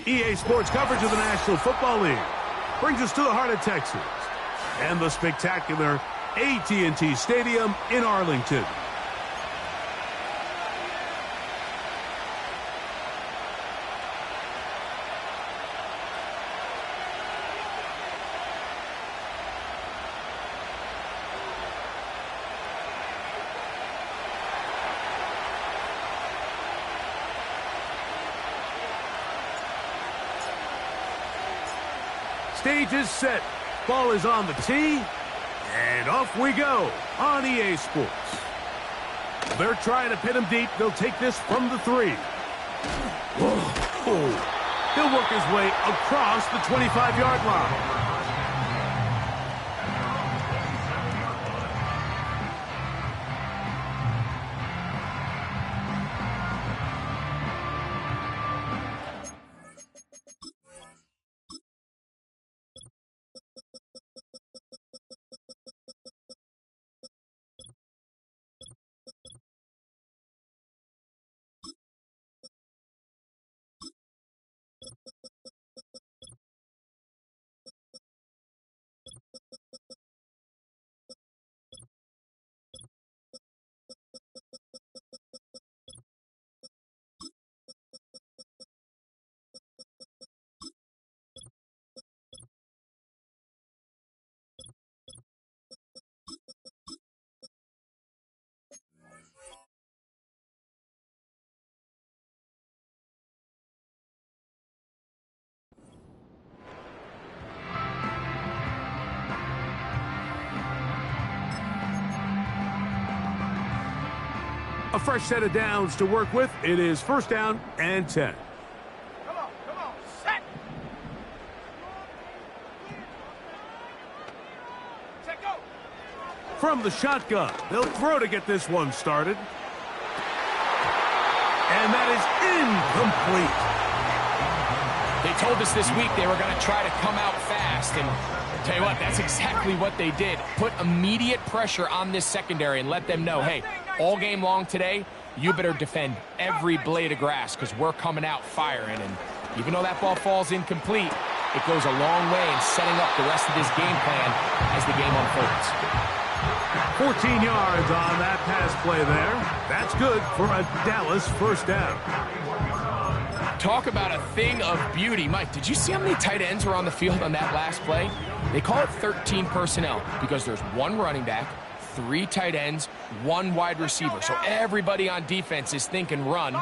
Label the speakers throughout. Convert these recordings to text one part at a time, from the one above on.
Speaker 1: EA Sports coverage of the National Football League brings us to the heart of Texas and the spectacular AT&T Stadium in Arlington. Stage is set. Ball is on the tee. And off we go on EA Sports. They're trying to pin him deep. They'll take this from the 3. Whoa. He'll work his way across the 25-yard line. A fresh set of downs to work with. It is first down and 10.
Speaker 2: Come on, set. Set, go.
Speaker 1: From the shotgun, they'll throw to get this one started. And that is incomplete.
Speaker 3: They told us this week they were going to try to come out fast, and tell you what, that's exactly what they did. Put immediate pressure on this secondary and let them know, hey, all game long today, you better defend every blade of grass because we're coming out firing. And even though that ball falls incomplete, it goes a long way in setting up the rest of this game plan as the game unfolds.
Speaker 1: 14 yards on that pass play there. That's good for a Dallas first down.
Speaker 3: Talk about a thing of beauty. Mike, did you see how many tight ends were on the field on that last play? They call it 13 personnel because there's one running back, 3 tight ends, 1 wide receiver. So everybody on defense is thinking run.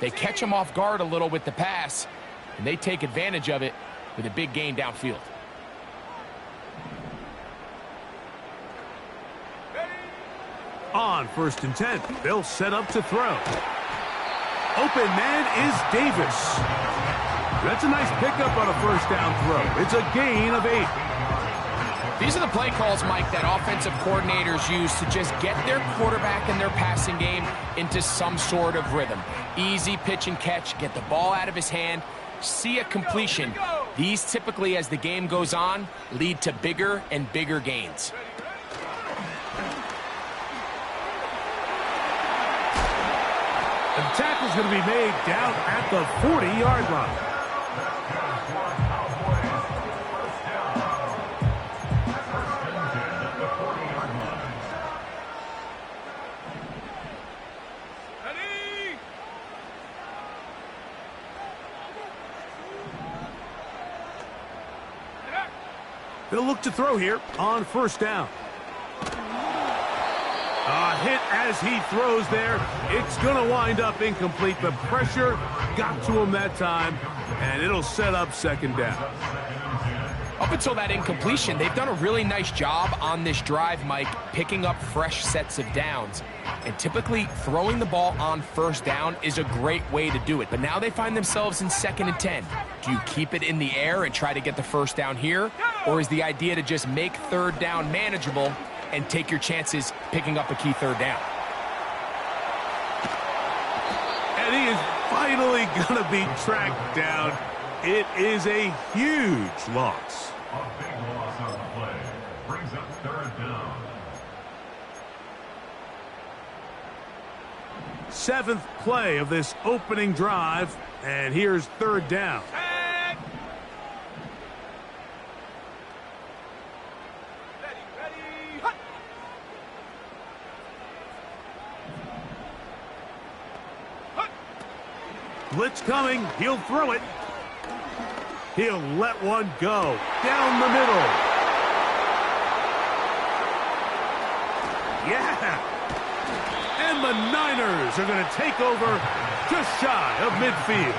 Speaker 3: They catch them off guard a little with the pass, and they take advantage of it with a big gain downfield.
Speaker 1: On first and 10, they'll set up to throw. Open man is Davis. That's a nice pickup on a first down throw. It's a gain of 8.
Speaker 3: These are the play calls, Mike, that offensive coordinators use to just get their quarterback and their passing game into some sort of rhythm. Easy pitch and catch, get the ball out of his hand, see a completion. These typically, as the game goes on, lead to bigger and bigger gains.
Speaker 1: The tackle's going to be made down at the 40-yard line. They'll look to throw here on first down. A hit as he throws there. It's going to wind up incomplete. The pressure got to him that time, and it'll set up second down.
Speaker 3: I'll Up until that incompletion, they've done a really nice job on this drive, Mike, picking up fresh sets of downs. And typically, throwing the ball on first down is a great way to do it. But now they find themselves in 2nd and 10. Do you keep it in the air and try to get the first down here? Or is the idea to just make 3rd down manageable and take your chances picking up a key 3rd down?
Speaker 1: And he is finally going to be tracked down. It is a huge loss.
Speaker 4: A big loss on the play. Brings up 3rd down.
Speaker 1: 7th play of this opening drive, and here's 3rd down.
Speaker 2: Ready, hut.
Speaker 1: Blitz coming. He'll throw it. He'll let one go. Down the middle. Yeah. And the Niners are going to take over just shy of midfield.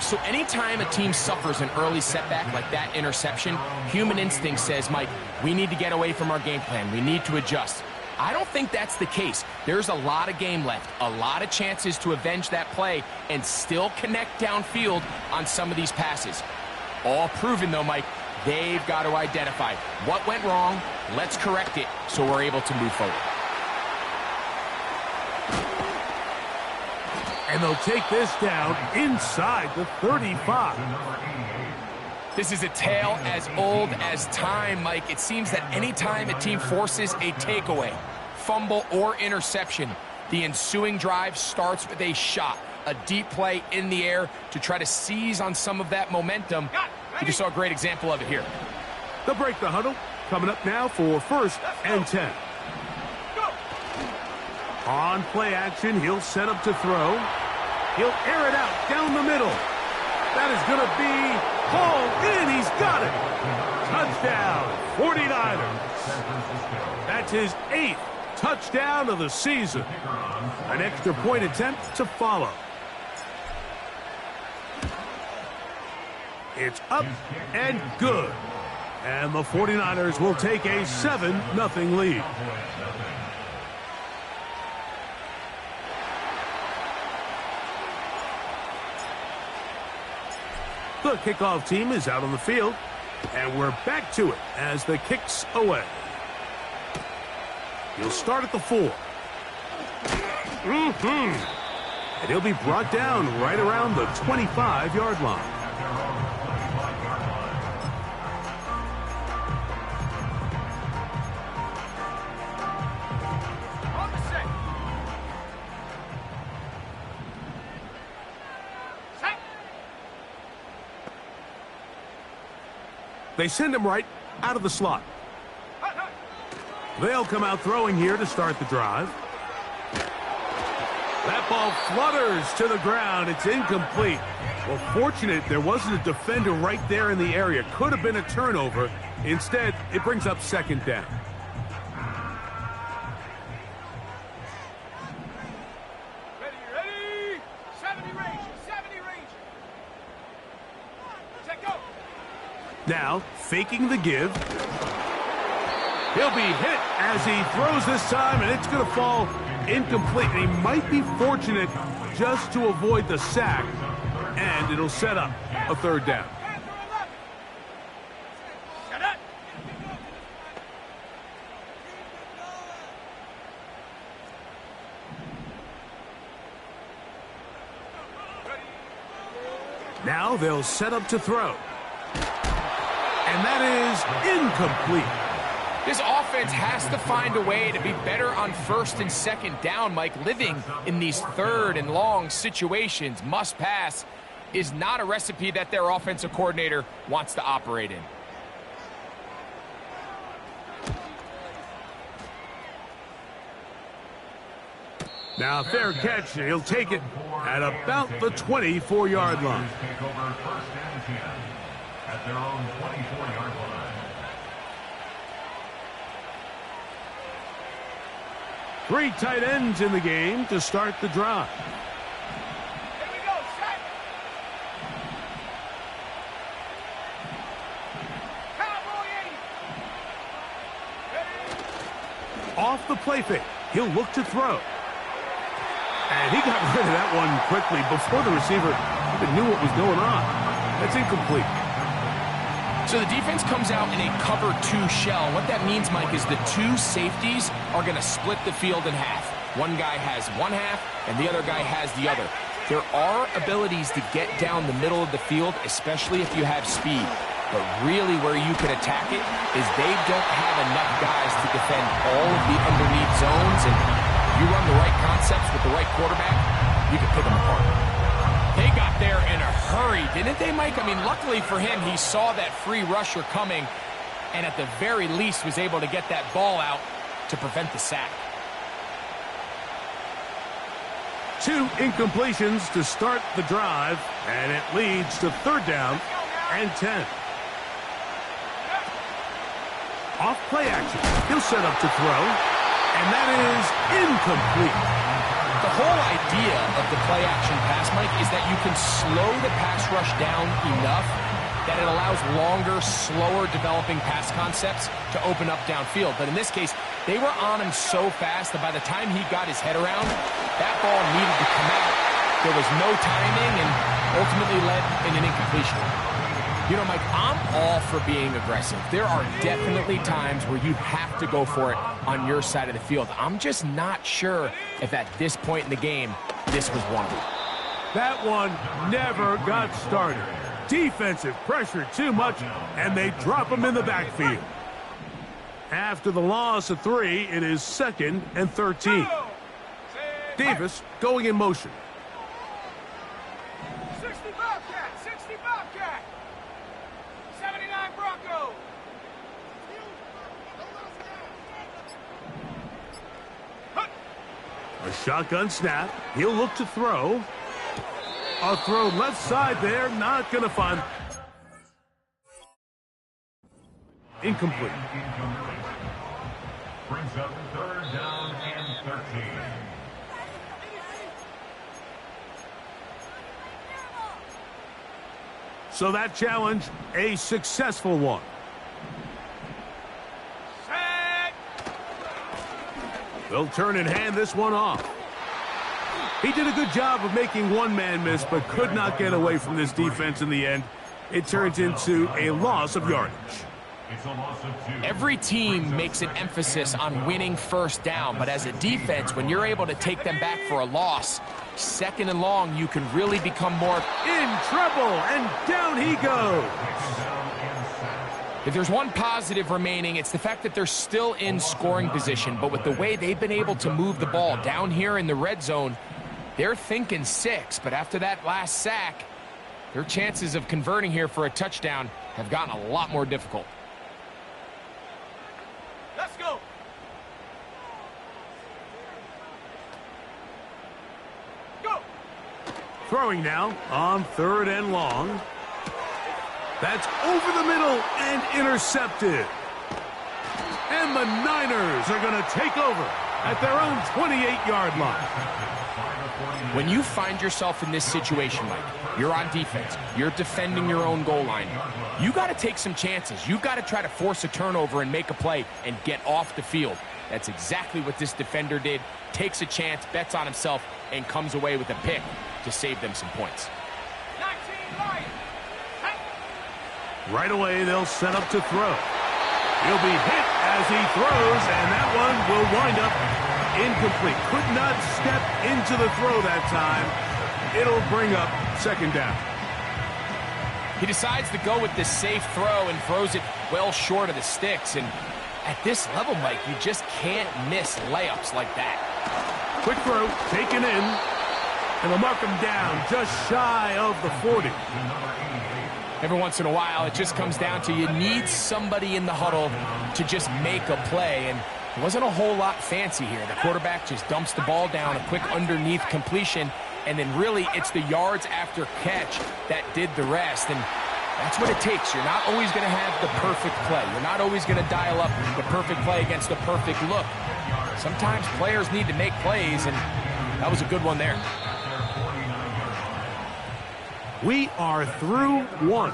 Speaker 3: So anytime a team suffers an early setback like that interception, human instinct says, Mike, we need to get away from our game plan. We need to adjust. I don't think that's the case. There's a lot of game left, a lot of chances to avenge that play and still connect downfield on some of these passes. All proven, though, Mike, they've got to identify what went wrong, let's correct it so we're able to move forward.
Speaker 1: And they'll take this down inside the 35.
Speaker 3: This is a tale as old as time, Mike. It seems that anytime a team forces a takeaway, fumble, or interception, the ensuing drive starts with a shot, a deep play in the air to try to seize on some of that momentum. You just saw a great example of it here.
Speaker 1: They'll break the huddle. Coming up now for 1st and 10. On play action, he'll set up to throw. He'll air it out down the middle. That is going to be hauled in. He's got it. Touchdown, 49ers. That's his 8th touchdown of the season. An extra point attempt to follow. It's up and good. And the 49ers will take a 7-0 lead. The kickoff team is out on the field, and we're back to it as the kick's away. He'll start at the 4. And he'll be brought down right around the 25-yard line.
Speaker 2: On the set. Set.
Speaker 1: They send him right out of the slot.
Speaker 2: Hut, hut.
Speaker 1: They'll come out throwing here to start the drive. That ball flutters to the ground. It's incomplete. Well, fortunate there wasn't a defender right there in the area. Could have been a turnover. Instead, it brings up 2nd down.
Speaker 2: Ready. 70 range. Set, go.
Speaker 1: Now, faking the give. He'll be hit as he throws this time, and it's going to fall incomplete. And he might be fortunate just to avoid the sack, and it'll set up a 3rd down.
Speaker 2: Set up.
Speaker 1: Now they'll set up to throw. And that is incomplete.
Speaker 3: This offense has to find a way to be better on 1st and 2nd down, Mike. Living in these 3rd and long situations, must pass, is not a recipe that their offensive coordinator wants to operate in.
Speaker 1: Now, fair catch. He'll take it at about the 24-yard line.
Speaker 4: Take over 1st and 10 at their own 24-yard line.
Speaker 1: Three tight ends in the game to start the drive.
Speaker 2: Here we go. Set.
Speaker 1: Off the play fake, he'll look to throw. And he got rid of that one quickly before the receiver even knew what was going on. That's incomplete.
Speaker 3: So the defense comes out in a cover 2 shell. What that means, Mike, is the 2 safeties are going to split the field in half. One guy has one half, and the other guy has the other. There are abilities to get down the middle of the field, especially if you have speed. But really where you can attack it is they don't have enough guys to defend all of the underneath zones, and you run the right concepts with the right quarterback, you can pick them apart. They got there in a hurry, didn't they, Mike? I mean, luckily for him, he saw that free rusher coming, and at the very least was able to get that ball out to prevent the sack.
Speaker 1: 2 incompletions to start the drive, and it leads to 3rd down and 10. Off play action, he'll set up to throw, and that is incomplete.
Speaker 3: The whole idea of the play action pass, Mike, is that you can slow the pass rush down enough that it allows longer, slower developing pass concepts to open up downfield. But in this case, they were on him so fast that by the time he got his head around, that ball needed to come out. There was no timing and ultimately led in an incompletion. You know, Mike, I'm all for being aggressive. There are definitely times where you have to go for it on your side of the field. I'm just not sure if at this point in the game, this was one of them.
Speaker 1: That one never got started. Defensive pressure too much, and they drop him in the backfield. After the loss of 3, it is 2nd and 13. Davis going in motion.
Speaker 2: 60 Bobcat, 60 Bobcat. 79 Bronco.
Speaker 1: A shotgun snap. He'll look to throw. A throw left side there. Not going to find. Incomplete.
Speaker 4: Brings up 3rd down and 13.
Speaker 1: So that challenge, a successful one.
Speaker 2: Set.
Speaker 1: They'll turn and hand this one off. He did a good job of making one man miss, but could not get away from this defense in the end. It turns into a loss of yardage.
Speaker 4: It's a loss of 2.
Speaker 3: Every team makes an emphasis on winning first down, but as a defense, when you're able to take them back for a loss, 2nd and long, you can really become more
Speaker 1: In trouble, and down he goes.
Speaker 3: If there's one positive remaining, it's the fact that they're still in scoring position, but with the way they've been able to move the ball down here in the red zone, they're thinking 6, but after that last sack, their chances of converting here for a touchdown have gotten a lot more difficult.
Speaker 2: Let's go. Go.
Speaker 1: Throwing now on 3rd and long. That's over the middle and intercepted. And the Niners are going to take over at their own 28-yard line.
Speaker 3: When you find yourself in this situation, Mike, you're on defense, you're defending your own goal line, you got to take some chances. You got to try to force a turnover and make a play and get off the field. That's exactly what this defender did. Takes a chance, bets on himself, and comes away with a pick to save them some points.
Speaker 2: 19 Lions.
Speaker 1: Right away, they'll set up to throw. He'll be hit as he throws, and that one will wind up incomplete. Could not step into the throw that time. It'll bring up 2nd down.
Speaker 3: He decides to go with this safe throw and throws it well short of the sticks. And at this level, Mike, you just can't miss layups like that.
Speaker 1: Quick throw, taken in, and they'll mark him down just shy of the 40.
Speaker 3: Every once in a while, it just comes down to you need somebody in the huddle to just make a play. And it wasn't a whole lot fancy here. The quarterback just dumps the ball down, a quick underneath completion, and then really it's the yards after catch that did the rest. And that's what it takes. You're not always going to have the perfect play. You're not always going to dial up the perfect play against the perfect look. Sometimes players need to make plays, and that was a good one there.
Speaker 1: We are through one.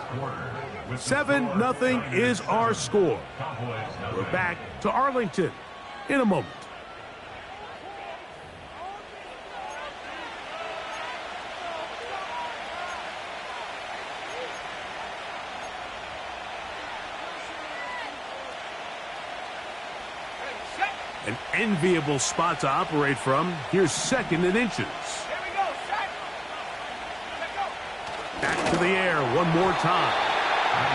Speaker 1: 7-0 is our score. We're back to Arlington in a moment. An enviable spot to operate from. Here's 2nd and inches.
Speaker 2: Here we go, set. Let go.
Speaker 1: Back to the air one more time.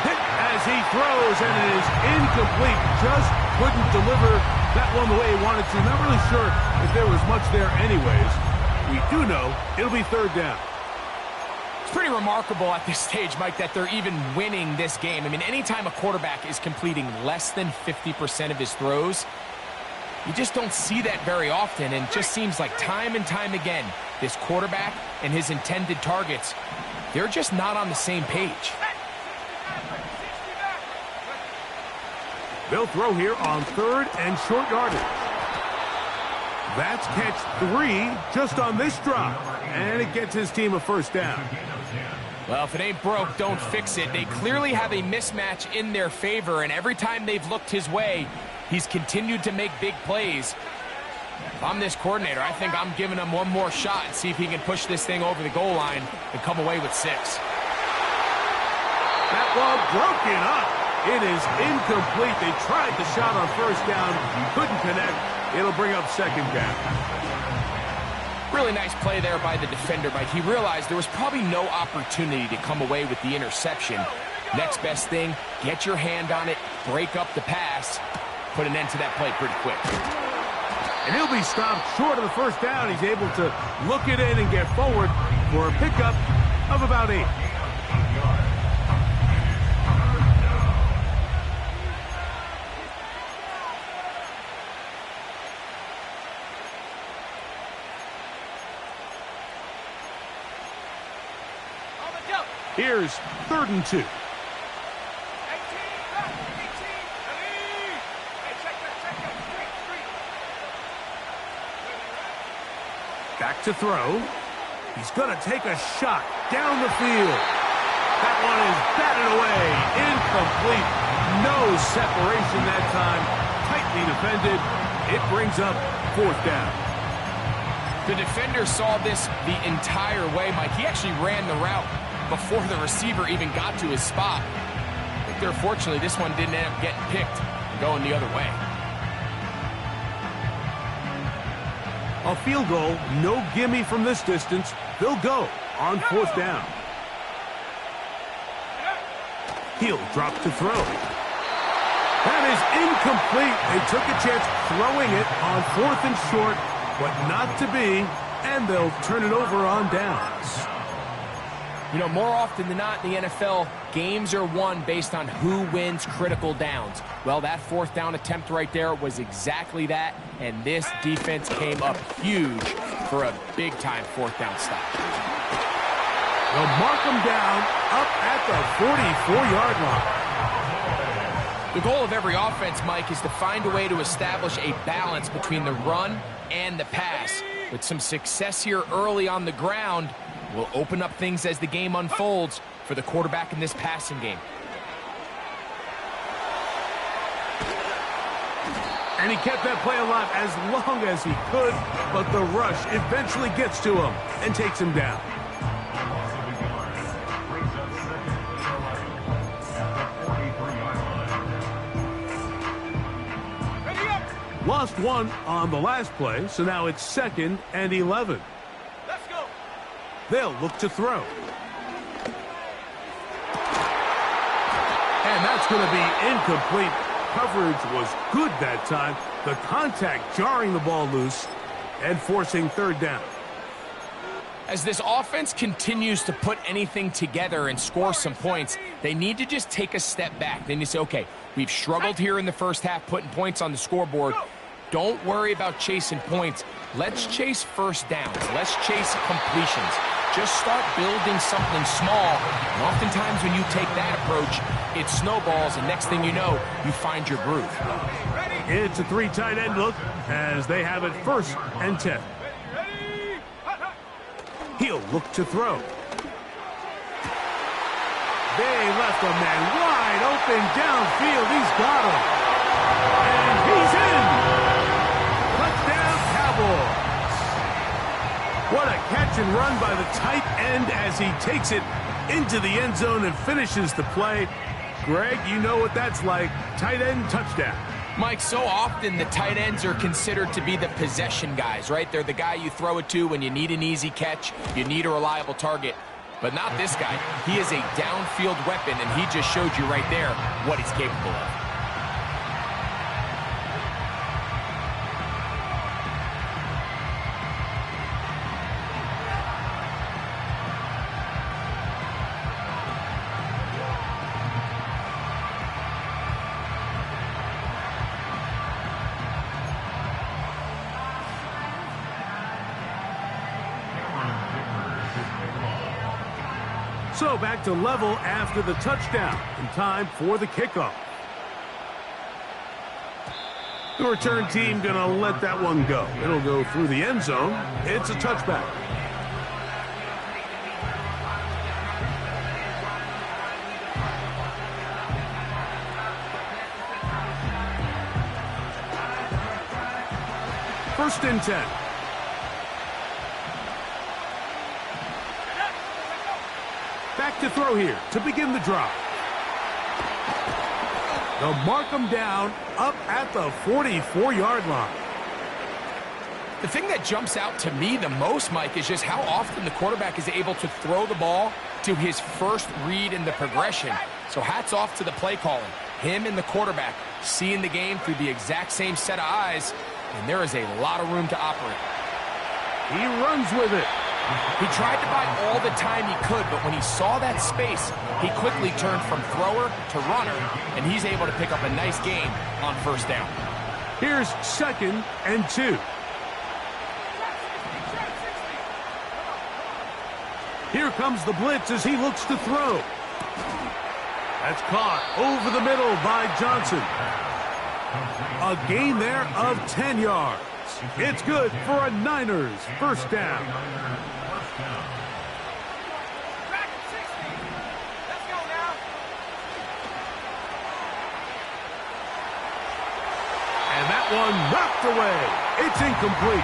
Speaker 1: Hit as he throws, and it is incomplete. Just couldn't deliver that one the way he wanted to. Not really sure if there was much there anyways. We do know it'll be 3rd down.
Speaker 3: It's pretty remarkable at this stage, Mike, that they're even winning this game. I mean, anytime a quarterback is completing less than 50% of his throws, you just don't see that very often, and it just seems like time and time again, this quarterback and his intended targets, they're just not on the same page.
Speaker 1: They'll throw here on 3rd and short yardage. That's catch 3 just on this drop, and it gets his team a 1st down.
Speaker 3: Well, if it ain't broke, don't fix it. They clearly have a mismatch in their favor, and every time they've looked his way, he's continued to make big plays. If I'm this coordinator, I think I'm giving him one more shot and see if he can push this thing over the goal line and come away with 6.
Speaker 1: That ball broken up. It is incomplete. They tried the shot on 1st down, couldn't connect. It'll bring up 2nd down.
Speaker 3: Really nice play there by the defender, Mike. He realized there was probably no opportunity to come away with the interception. Next best thing, get your hand on it, break up the pass, put an end to that play pretty quick.
Speaker 1: And he'll be stopped short of the 1st down. He's able to look it in and get forward for a pickup of about 8. Here's 3rd and 2.
Speaker 2: 18 left, 18. Hey, check that. Street.
Speaker 1: Back to throw. He's going to take a shot down the field. That one is batted away. Incomplete. No separation that time. Tightly defended. It brings up 4th down.
Speaker 3: The defender saw this the entire way, Mike. He actually ran the route before the receiver even got to his spot. I think there, fortunately, this one didn't end up getting picked and going the other way.
Speaker 1: A field goal, no gimme from this distance. They'll go on 4th down. He'll drop to throw. That is incomplete. They took a chance throwing it on 4th and short, but not to be, and they'll turn it over on downs.
Speaker 3: You know, more often than not in the NFL, games are won based on who wins critical downs. Well, that 4th down attempt right there was exactly that, and this defense came up huge for a big-time 4th down stop.
Speaker 1: They'll mark them down up at the 44-yard line.
Speaker 3: The goal of every offense, Mike, is to find a way to establish a balance between the run and the pass. With some success here early on the ground, will open up things as the game unfolds for the quarterback in this passing game.
Speaker 1: And he kept that play alive as long as he could, but the rush eventually gets to him and takes him down. Lost 1 on the last play, so now it's 2nd and 11.
Speaker 2: Let's go.
Speaker 1: They'll look to throw. And that's going to be incomplete. Coverage was good that time. The contact jarring the ball loose and forcing 3rd down.
Speaker 3: As this offense continues to put anything together and score some points, they need to just take a step back. Then you say, okay, we've struggled here in the first half putting points on the scoreboard. Don't worry about chasing points. Let's chase 1st downs. Let's chase completions. Just start building something small. And oftentimes when you take that approach, it snowballs, and next thing you know, you find your groove.
Speaker 1: It's a 3 tight end look as they have it 1st and 10. He'll look to throw. They left a man wide open downfield. He's got him. And he's in. Touchdown, Cowboys. What a catch and run by the tight end as he takes it into the end zone and finishes the play. Greg, you know what that's like. Tight end touchdown.
Speaker 3: Mike, so often the tight ends are considered to be the possession guys, right? They're the guy you throw it to when you need an easy catch, you need a reliable target. But not this guy. He is a downfield weapon, and he just showed you right there what he's capable of.
Speaker 1: So back to level after the touchdown, and time for the kickoff. The return team gonna let that one go. It'll go through the end zone. It's a touchback. First and 10. Back to throw here to begin the drive. They'll mark him down up at the 44-yard line.
Speaker 3: The thing that jumps out to me the most, Mike, is just how often the quarterback is able to throw the ball to his first read in the progression. So hats off to the play calling. Him and the quarterback seeing the game through the exact same set of eyes, and there is a lot of room to operate.
Speaker 1: He runs with it.
Speaker 3: He tried to buy all the time he could, but when he saw that space, he quickly turned from thrower to runner, and he's able to pick up a nice gain on first down.
Speaker 1: Here's 2nd and 2. Here comes the blitz as he looks to throw. That's caught over the middle by Johnson. A gain there of 10 yards. It's good for a Niners first down.
Speaker 2: Back at 60. Let's go now.
Speaker 1: And that one knocked away. It's incomplete.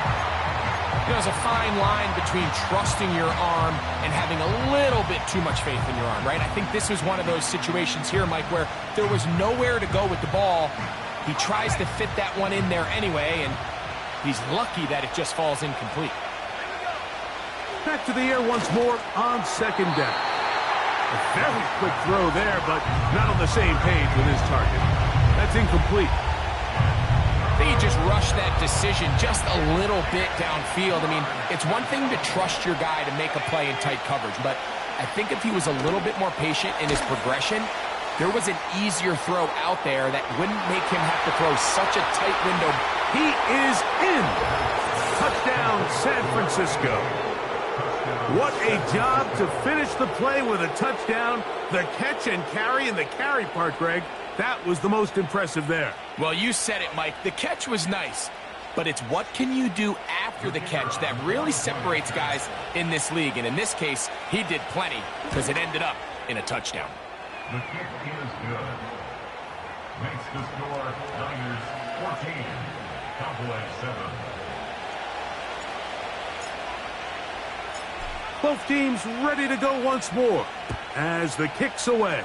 Speaker 3: There's a fine line between trusting your arm and having a little bit too much faith in your arm, right? I think this was one of those situations here, Mike, where there was nowhere to go with the ball. He tries to fit that one in there anyway, and he's lucky that it just falls incomplete.
Speaker 1: Back to the air once more on 2nd down. A very quick throw there, but not on the same page with his target. That's incomplete.
Speaker 3: I think he just rushed that decision just a little bit downfield. I mean, it's one thing to trust your guy to make a play in tight coverage, but I think if he was a little bit more patient in his progression, there was an easier throw out there that wouldn't make him have to throw such a tight window.
Speaker 1: He is in. Touchdown, San Francisco. What a job to finish the play with a touchdown. The catch and carry, and the carry part, Greg, that was the most impressive there.
Speaker 3: Well, you said it, Mike. The catch was nice, but it's what can you do after the catch that really separates guys in this league. And in this case, he did plenty because it ended up in a touchdown.
Speaker 4: The kick is good. Makes the score Niners 14, Cowboys 7.
Speaker 1: Both teams ready to go once more as the kick's away.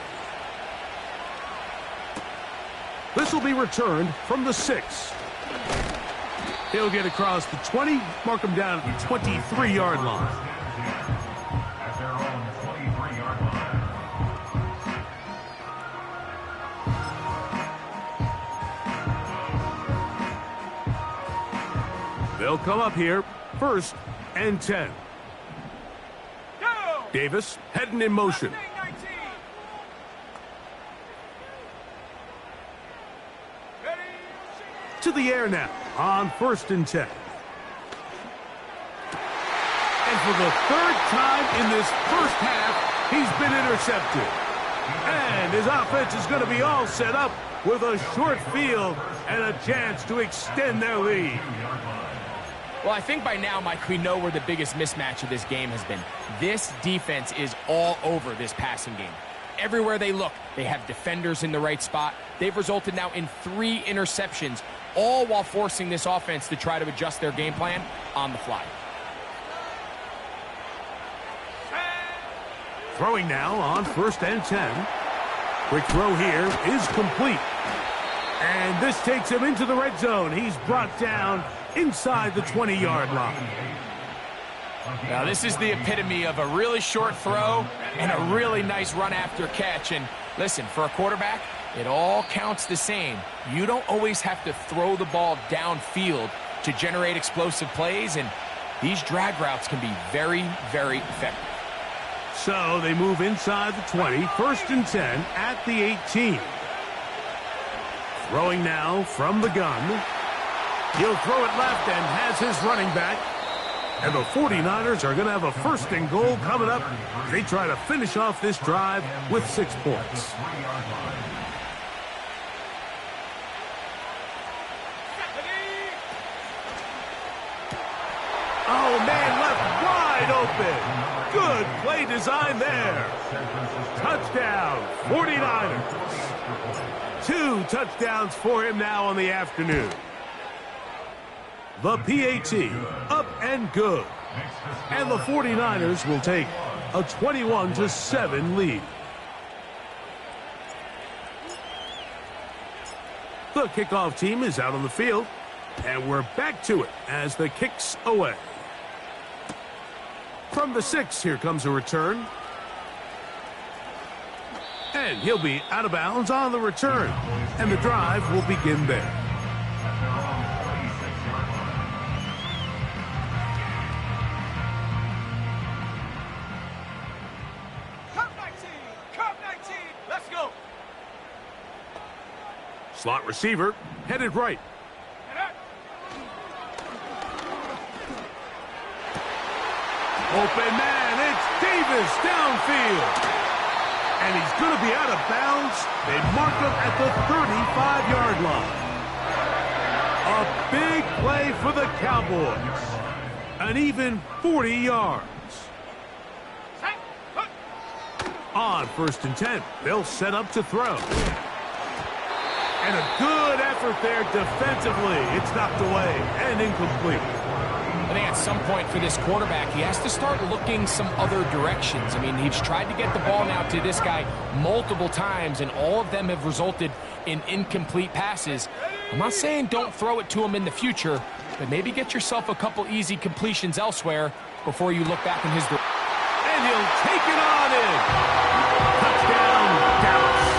Speaker 1: This will be returned from the 6. He'll get across the 20, mark him down at the 23-yard line.
Speaker 4: At their own 23-yard line.
Speaker 1: They'll come up here, 1st and 10.
Speaker 2: Go!
Speaker 1: Davis heading in motion.
Speaker 2: 19. Ready?
Speaker 1: To the air now on 1st and 10. And for the 3rd time in this first half, he's been intercepted. And his offense is going to be all set up with a short field and a chance to extend their lead.
Speaker 3: Well, I think by now, Mike, we know where the biggest mismatch of this game has been. This defense is all over this passing game. Everywhere they look, they have defenders in the right spot. They've resulted now in 3 interceptions, all while forcing this offense to try to adjust their game plan on the fly.
Speaker 1: Throwing now on 1st and 10. Quick throw here is complete. And this takes him into the red zone. He's brought down inside the 20-yard line.
Speaker 3: Now, this is the epitome of a really short throw and a really nice run after catch. And listen, for a quarterback, it all counts the same. You don't always have to throw the ball downfield to generate explosive plays, and these drag routes can be very, very effective.
Speaker 1: So they move inside the 20, 1st and 10 at the 18. Throwing now from the gun. He'll throw it left and has his running back. And the 49ers are going to have a 1st and goal coming up. They try to finish off this drive with 6 points. Oh, man, left wide open. Good play design there. Touchdown, 49ers. 2 touchdowns for him now on the afternoon. The PAT up and good. And the 49ers will take a 21-7 lead. The kickoff team is out on the field. And we're back to it as the kick's away. From the 6, here comes a return. And he'll be out of bounds on the return. And the drive will begin there. Slot receiver, headed right. Open man, it's Davis downfield. And he's going to be out of bounds. They mark him at the 35-yard line. A big play for the Cowboys. An even 40 yards. On 1st and 10, they'll set up to throw. And a good effort there defensively. It's knocked away and incomplete.
Speaker 3: I think at some point for this quarterback, he has to start looking some other directions. I mean, he's tried to get the ball now to this guy multiple times, and all of them have resulted in incomplete passes. I'm not saying don't throw it to him in the future, but maybe get yourself a couple easy completions elsewhere before you look back in his direction.
Speaker 1: And he'll take it on in. Touchdown, Dallas.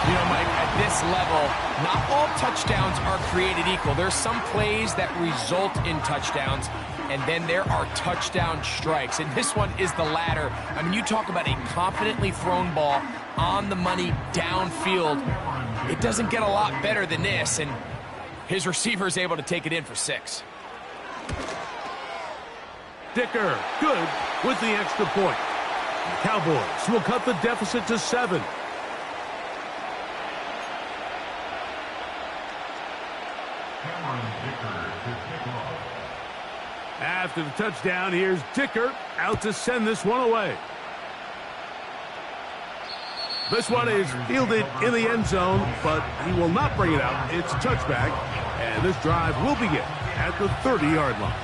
Speaker 3: You know, Mike, at this level, not all touchdowns are created equal. There's some plays that result in touchdowns, and then there are touchdown strikes. And this one is the latter. I mean, you talk about a confidently thrown ball on the money downfield. It doesn't get a lot better than this, and his receiver is able to take it in for 6.
Speaker 1: Dicker, good with the extra point. The Cowboys will cut the deficit to 7. After the touchdown, here's Dicker out to send this one away. This one is fielded in the end zone, but he will not bring it out. It's a touchback, and this drive will begin at the 30-yard line.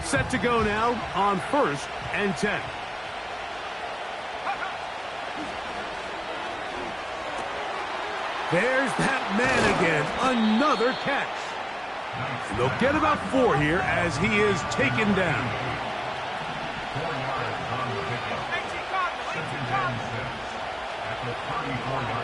Speaker 1: Set to go now on 1st and 10. There's that man again. Another catch. And they'll get about 4 here as he is taken down.
Speaker 4: At the 34-yard line.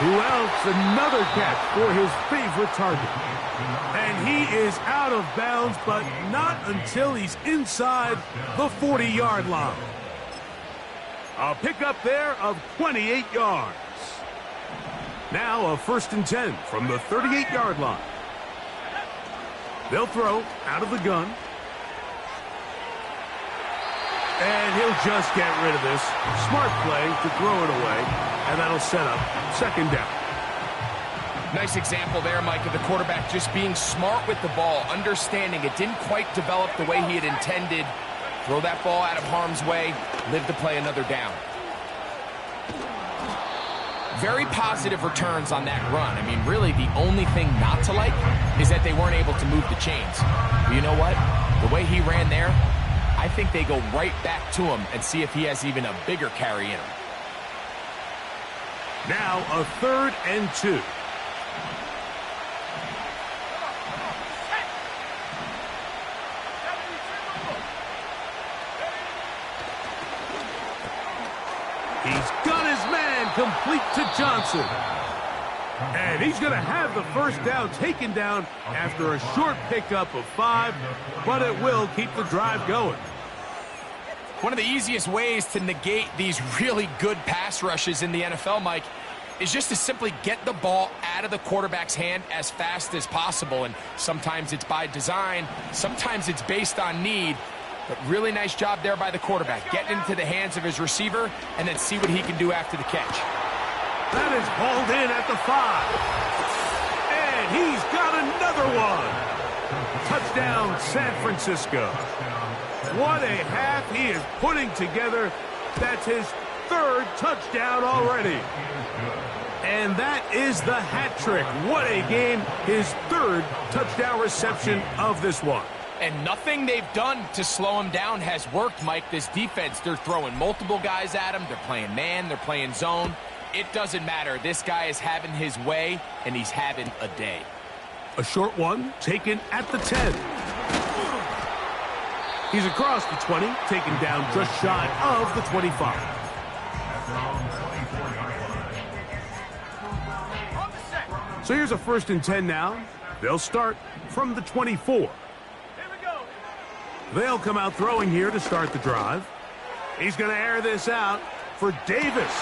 Speaker 1: Who else? Another catch for his favorite target. And he is out of bounds, but not until he's inside the 40-yard line. A pickup there of 28 yards. Now a 1st and 10 from the 38-yard line. They'll throw out of the gun. And he'll just get rid of this. Smart play to throw it away, and that'll set up second down.
Speaker 3: Nice example there, Mike, of the quarterback just being smart with the ball, understanding it didn't quite develop the way he had intended. Throw that ball out of harm's way, live to play another down. Very positive returns on that run. I mean, really, the only thing not to like is that they weren't able to move the chains. But you know what? The way he ran there, I think they go right back to him and see if he has even a bigger carry in him.
Speaker 1: Now a 3rd and 2. He's got his man complete to Johnson. And he's going to have the first down taken down after a short pickup of 5, but it will keep the drive going.
Speaker 3: One of the easiest ways to negate these really good pass rushes in the NFL, Mike, is just to simply get the ball out of the quarterback's hand as fast as possible. And sometimes it's by design, sometimes it's based on need. But really nice job there by the quarterback, getting into the hands of his receiver and then see what he can do after the catch.
Speaker 1: That is hauled in at the 5. And he's got another one. Touchdown, San Francisco. What a half he is putting together. That's his 3rd touchdown already. And that is the hat trick. What a game. His 3rd touchdown reception of this one.
Speaker 3: And nothing they've done to slow him down has worked, Mike. This defense, they're throwing multiple guys at him. They're playing man, they're playing zone. It doesn't matter. This guy is having his way, and he's having a day.
Speaker 1: A short one taken at the 10. He's across the 20, taken down just shy of the 25. So here's a 1st and 10 now. They'll start from the 24. They'll come out throwing here to start the drive. He's going to air this out for Davis.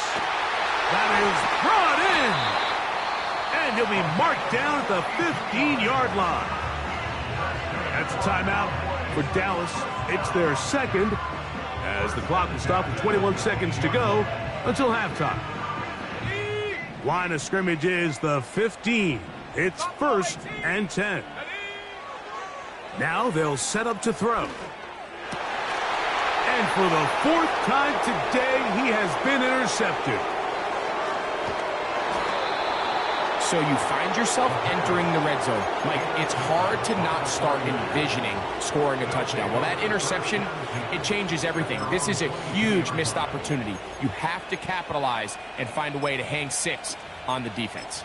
Speaker 1: That is brought in. And he'll be marked down at the 15-yard line. That's a timeout for Dallas. It's their 2nd, as the clock will stop with 21 seconds to go until halftime. Line of scrimmage is the 15. It's 1st and 10. Now they'll set up to throw. And for the 4th time today, he has been intercepted.
Speaker 3: So you find yourself entering the red zone. Mike, it's hard to not start envisioning scoring a touchdown. Well, that interception, it changes everything. This is a huge missed opportunity. You have to capitalize and find a way to hang 6 on the defense.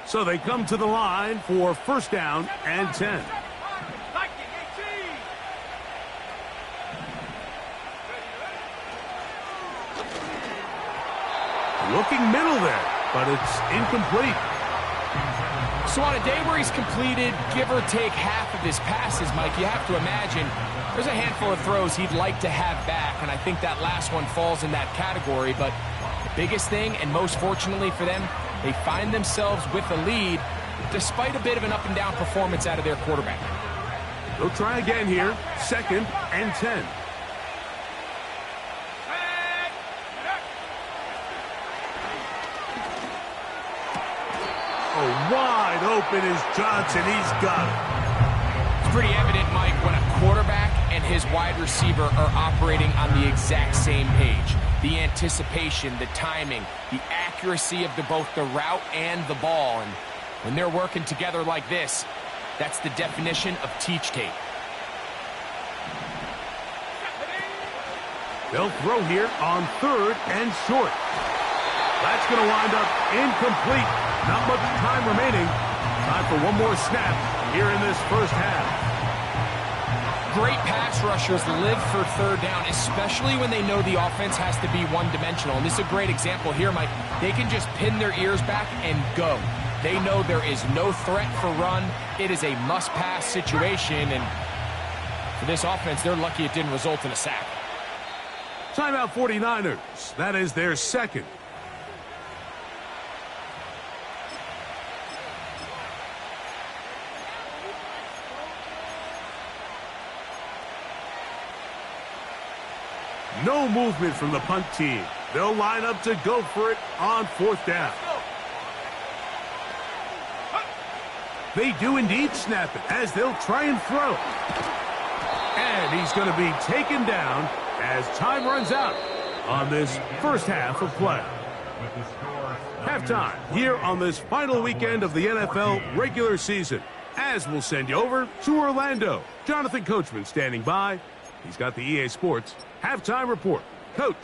Speaker 1: So they come to the line for 1st down and 10. Looking middle there, but it's incomplete.
Speaker 3: So on a day where he's completed, give or take half of his passes, Mike, you have to imagine there's a handful of throws he'd like to have back, and I think that last one falls in that category. But the biggest thing, and most fortunately for them, they find themselves with a lead despite a bit of an up-and-down performance out of their quarterback.
Speaker 1: They'll try again here, 2nd and 10. Oh, wide open is Johnson. He's got it.
Speaker 3: It's pretty evident, Mike, when a quarterback and his wide receiver are operating on the exact same page. The anticipation, the timing, the accuracy of both the route and the ball. And when they're working together like this, that's the definition of teach tape.
Speaker 1: They'll throw here on 3rd and short. That's going to wind up incomplete. Not much time remaining. Time for one more snap here in this 1st half.
Speaker 3: Great pass rushers live for 3rd down, especially when they know the offense has to be one-dimensional. And this is a great example here, Mike. They can just pin their ears back and go. They know there is no threat for run. It is a must-pass situation. And for this offense, they're lucky it didn't result in a sack.
Speaker 1: Timeout 49ers. That is their second. No movement from the punt team. They'll line up to go for it on fourth down. They do indeed snap it as they'll try and throw. And he's going to be taken down as time runs out on this first half of play. Halftime here on this final weekend of the NFL regular season. As we'll send you over to Orlando. Jonathan Coachman standing by. He's got the EA Sports halftime report. Coach.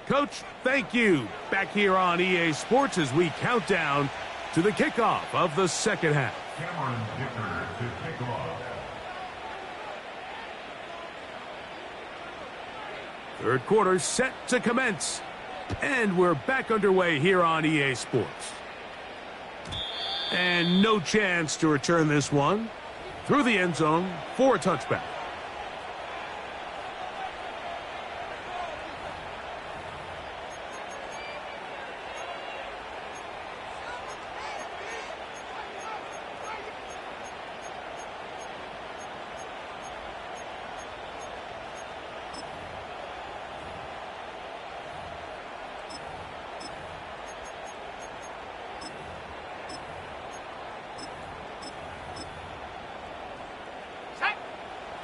Speaker 1: Coach, thank you. Back here on EA Sports as we count down to the kickoff of the second half.
Speaker 4: Cameron Dicker to kick off.
Speaker 1: Third quarter set to commence. And we're back underway here on EA Sports. And no chance to return this one through the end zone for a touchback.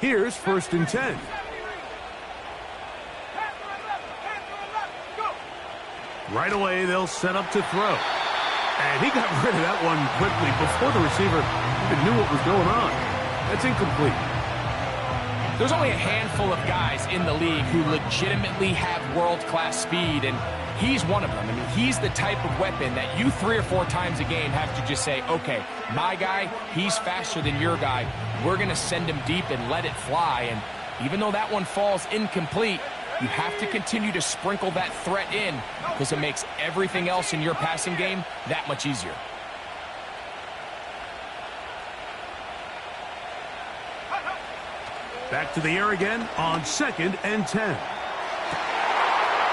Speaker 1: Here's first and 10. Right away, they'll set up to throw. And he got rid of that one quickly before the receiver even knew what was going on. That's incomplete.
Speaker 3: There's only a handful of guys in the league who legitimately have world-class speed, and he's one of them. I mean, he's the type of weapon that you 3 or 4 times a game have to just say, okay, my guy, he's faster than your guy. We're going to send him deep and let it fly. And even though that one falls incomplete, you have to continue to sprinkle that threat in because it makes everything else in your passing game that much easier.
Speaker 1: Back to the air again on second and 10.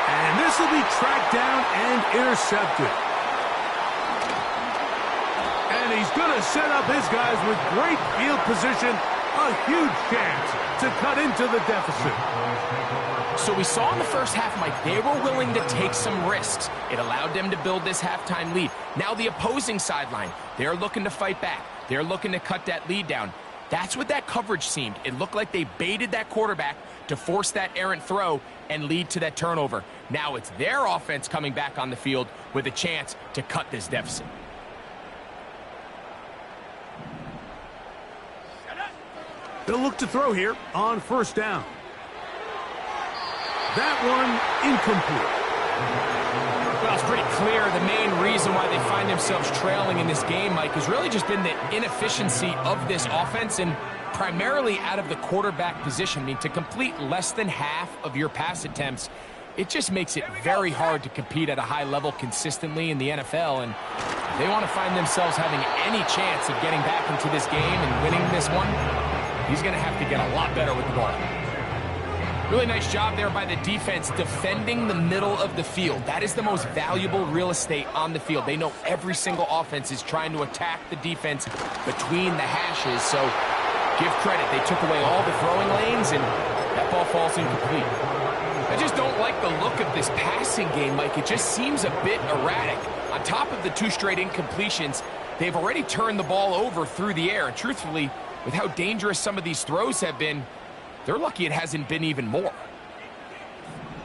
Speaker 1: And this will be tracked down and intercepted. And he's going to set up his guys with great field position. A huge chance to cut into the deficit.
Speaker 3: So we saw in the first half, Mike, they were willing to take some risks. It allowed them to build this halftime lead. Now the opposing sideline, they're looking to fight back. They're looking to cut that lead down. That's what that coverage seemed. It looked like they baited that quarterback to force that errant throw and lead to that turnover. Now it's their offense coming back on the field with a chance to cut this deficit.
Speaker 1: They'll look to throw here on first down. That one incomplete.
Speaker 3: Well, it's pretty clear the main reason why they find themselves trailing in this game, Mike, has really just been the inefficiency of this offense and primarily out of the quarterback position. I mean, to complete less than half of your pass attempts, it just makes it very hard to compete at a high level consistently in the NFL. And if they want to find themselves having any chance of getting back into this game and winning this one, he's going to have to get a lot better with the ball. Really nice job there by the defense defending the middle of the field. That is the most valuable real estate on the field. They know every single offense is trying to attack the defense between the hashes. So give credit. They took away all the throwing lanes, and that ball falls incomplete. I just don't like the look of this passing game, Mike. It just seems a bit erratic. On top of the 2 straight incompletions, they've already turned the ball over through the air. And truthfully, with how dangerous some of these throws have been, they're lucky it hasn't been even more.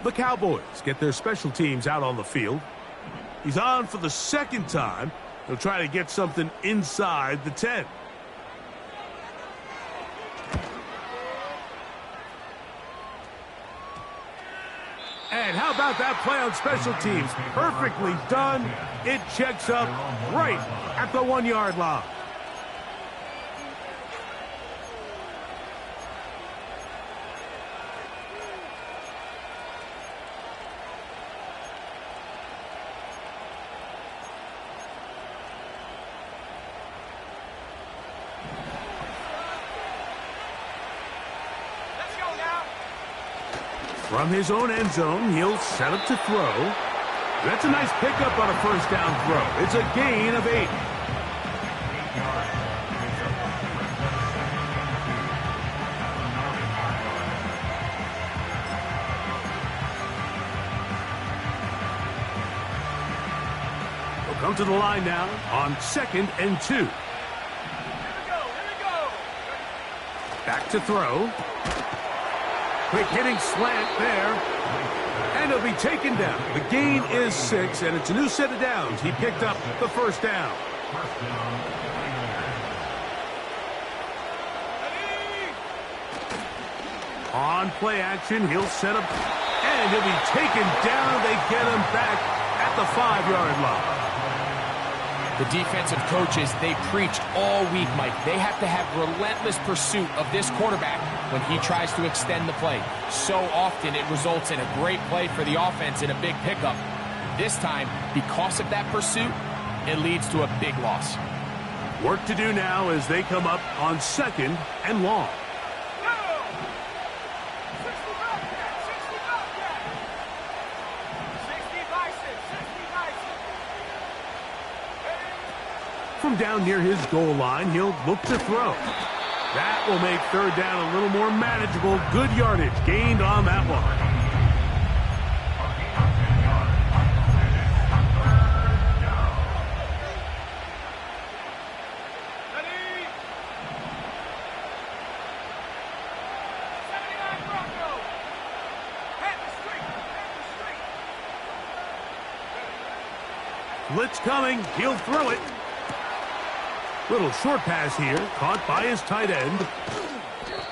Speaker 1: The Cowboys get their special teams out on the field. He's on for the second time. He'll try to get something inside the 10. And how about that play on special teams? Perfectly done. It checks up right at the 1-yard line. From his own end zone, he'll set up to throw. That's a nice pickup on a first down throw. It's a gain of 8. We'll come to the line now on 2nd and 2.
Speaker 2: Here we go.
Speaker 1: Back to throw. Quick hitting slant there. And he'll be taken down. The gain is 6, and it's a new set of downs. He picked up the first down. On play action, he'll set up, and he'll be taken down. They get him back at the 5-yard line.
Speaker 3: The defensive coaches, they preached all week, Mike. They have to have relentless pursuit of this quarterback when he tries to extend the play. So often it results in a great play for the offense and a big pickup. This time, because of that pursuit, it leads to a big loss.
Speaker 1: Work to do now as they come up on 2nd and long. From down near his goal line, he'll look to throw. That will make 3rd down a little more manageable. Good yardage gained on that one. Blitz coming. He'll throw it. Little short pass here, caught by his tight end.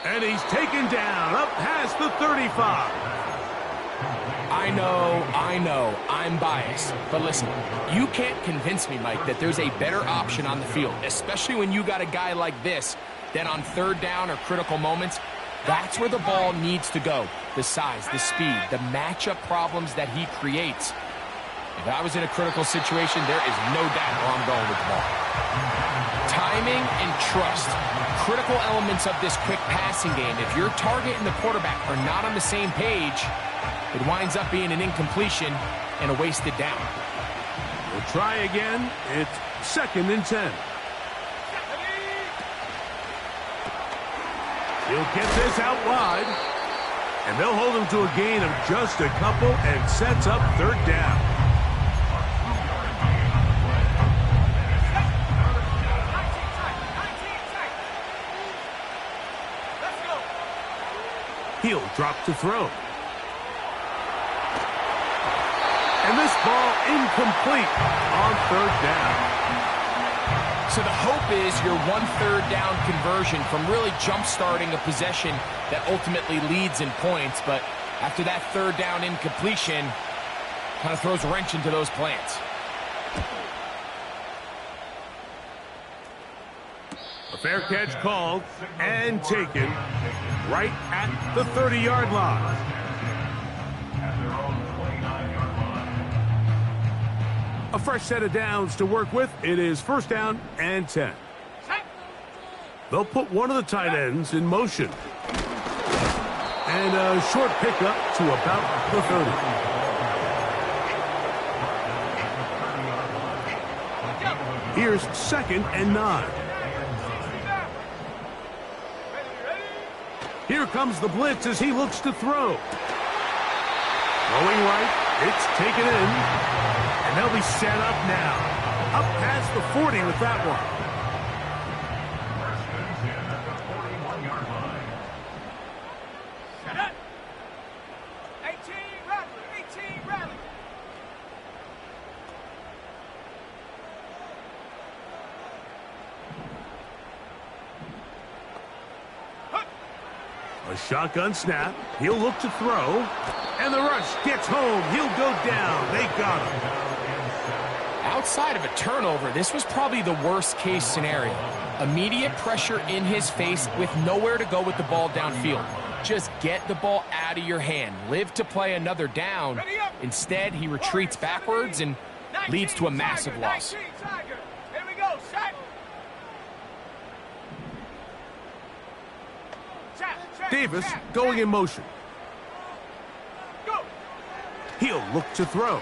Speaker 1: And he's taken down, up past the 35.
Speaker 3: I know, I'm biased. But listen, you can't convince me, Mike, that there's a better option on the field, especially when you got a guy like this, that on 3rd down or critical moments, that's where the ball needs to go. The size, the speed, the matchup problems that he creates. If I was in a critical situation, there is no doubt where I'm going with the ball. Timing and trust, critical elements of this quick passing game. If your target and the quarterback are not on the same page, it winds up being an incompletion and a wasted down.
Speaker 1: We'll try again. It's 2nd and 10. He'll get this out wide. And they'll hold him to a gain of just a couple and sets up 3rd down. He'll drop to throw. And this ball incomplete on 3rd down.
Speaker 3: So the hope is your 1/3 down conversion from really jump-starting a possession that ultimately leads in points. But after that 3rd down incompletion, kind of throws a wrench into those plans.
Speaker 1: A fair catch called and taken right at the 30-yard line. A fresh set of downs to work with. It is 1st down and 10. They'll put one of the tight ends in motion. And a short pickup to about the 30. Here's 2nd and 9. Here comes the blitz as he looks to throw. Going right, it's taken in. And they'll be set up now. Up past the 40 with that one.
Speaker 2: Set up. 18 rally.
Speaker 1: A shotgun snap. He'll look to throw. And the rush gets home. He'll go down. They got him.
Speaker 3: Outside of a turnover, this was probably the worst-case scenario. Immediate pressure in his face with nowhere to go with the ball downfield. Just get the ball out of your hand. Live to play another down. Instead, he retreats backwards and leads to a massive loss.
Speaker 2: Here we go, set.
Speaker 1: Davis going in motion. They'll look to throw.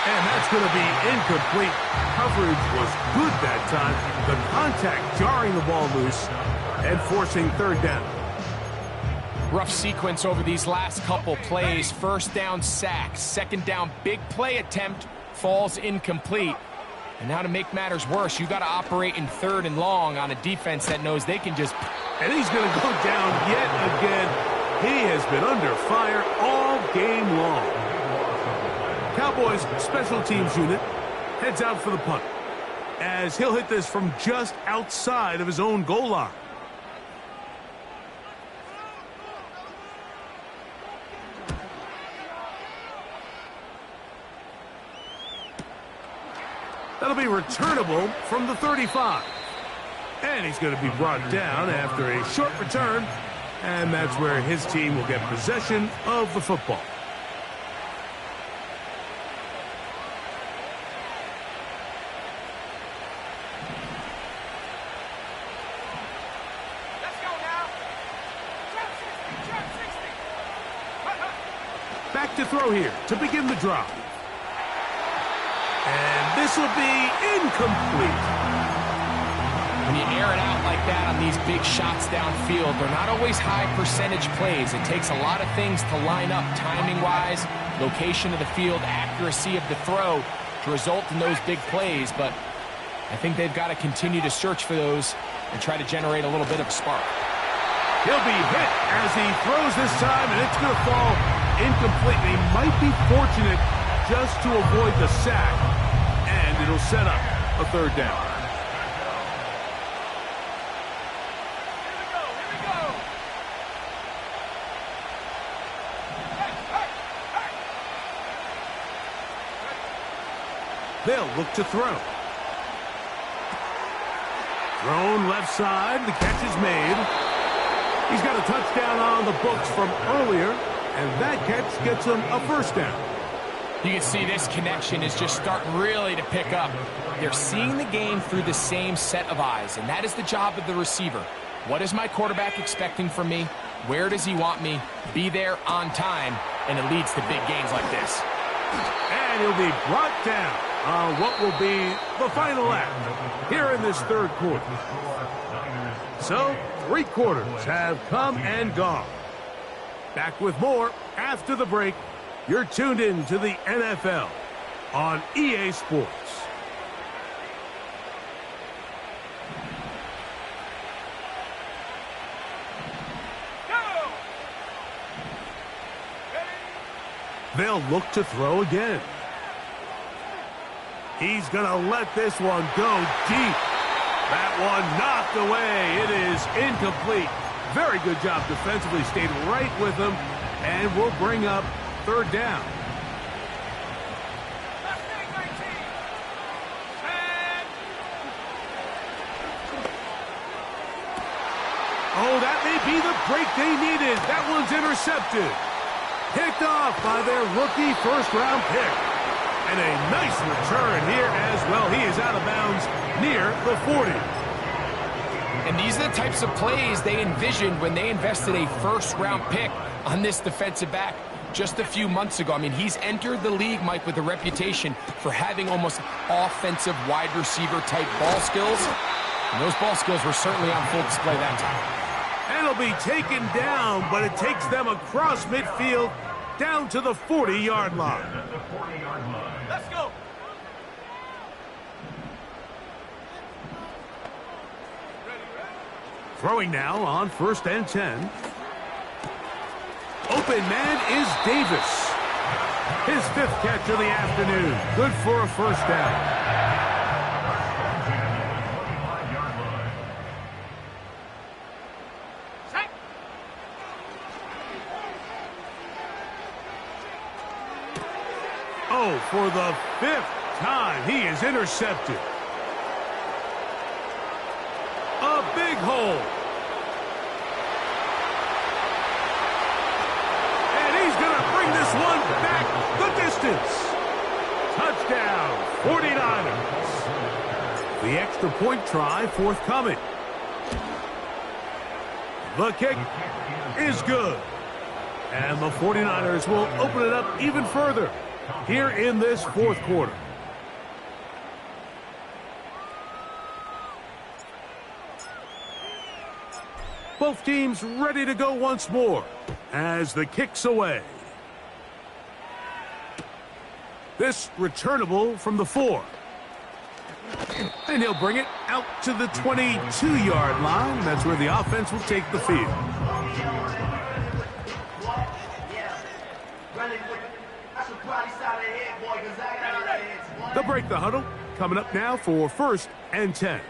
Speaker 1: And that's going to be incomplete. Coverage was good that time. The contact jarring the ball loose and forcing third down.
Speaker 3: Rough sequence over these last couple plays. First down, sack. Second down, big play attempt, falls incomplete. And now to make matters worse, you got to operate in third and long on a defense that knows they can just...
Speaker 1: And he's going to go down yet again. He has been under fire all game long. Cowboys special teams unit heads out for the punt, as he'll hit this from just outside of his own goal line. That'll be returnable from the 35. And he's going to be brought down after a short return, and that's where his team will get possession of the football.
Speaker 2: Let's go now. Trap 60.
Speaker 1: Back to throw here to begin the drive. And this will be incomplete.
Speaker 3: When you air it out like that on these big shots downfield, they're not always high percentage plays. It takes a lot of things to line up timing-wise, location of the field, accuracy of the throw to result in those big plays. But I think they've got to continue to search for those and try to generate a little bit of a spark.
Speaker 1: He'll be hit as he throws this time, and it's going to fall incomplete. He might be fortunate just to avoid the sack, and it'll set up a third down. They'll look to throw. Thrown left side. The catch is made. He's got a touchdown on the books from earlier, and that catch gets him a first down.
Speaker 3: You can see this connection is just starting really to pick up. They're seeing the game through the same set of eyes, and that is the job of the receiver. What is my quarterback expecting from me? Where does he want me? Be there on time, and it leads to big gains like this.
Speaker 1: And he'll be brought down on what will be the final act here in this third quarter. So, 3 quarters have come and gone. Back with more after the break. You're tuned in to the NFL on EA Sports.
Speaker 2: Go!
Speaker 1: They'll look to throw again. He's going to let this one go deep. That one knocked away. It is incomplete. Very good job defensively. Stayed right with him, and will bring up third down.
Speaker 2: Mustang 19. And
Speaker 1: Oh, that may be the break they needed. That one's intercepted. Picked off by their rookie first-round pick. And a nice return here as well. He is out of bounds near the 40.
Speaker 3: And these are the types of plays they envisioned when they invested a first-round pick on this defensive back just a few months ago. I mean, he's entered the league, Mike, with a reputation for having almost offensive wide receiver type ball skills. And those ball skills were certainly on full display that time.
Speaker 1: And it'll be taken down, but it takes them across midfield down to the 40-yard line.
Speaker 2: let's go.
Speaker 1: Throwing now on 1st and 10. Open man is Davis. His 5th catch of the afternoon. Good for a first down.
Speaker 2: Set.
Speaker 1: Oh, for the 5th time, he is intercepted. A big hole. And he's going to bring this one back the distance. Touchdown, 49ers. The extra point try forthcoming. The kick is good. And the 49ers will open it up even further here in this fourth quarter. Both teams ready to go once more as the kick's away. This returnable from the 4. And he'll bring it out to the 22-yard line. That's where the offense will take the field. They'll break the huddle. Coming up now for 1st and 10.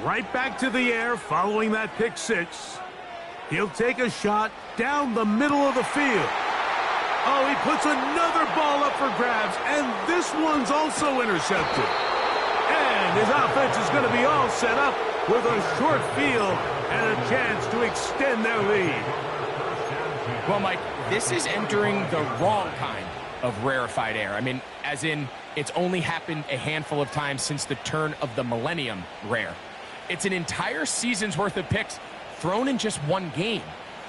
Speaker 1: Right back to the air following that pick 6. He'll take a shot down the middle of the field. Oh, he puts another ball up for grabs, and this one's also intercepted. And his offense is going to be all set up with a short field and a chance to extend their lead.
Speaker 3: Well, Mike, this is entering the wrong kind of rarefied air. I mean, as in, it's only happened a handful of times since the turn of the millennium rare. It's an entire season's worth of picks thrown in just one game.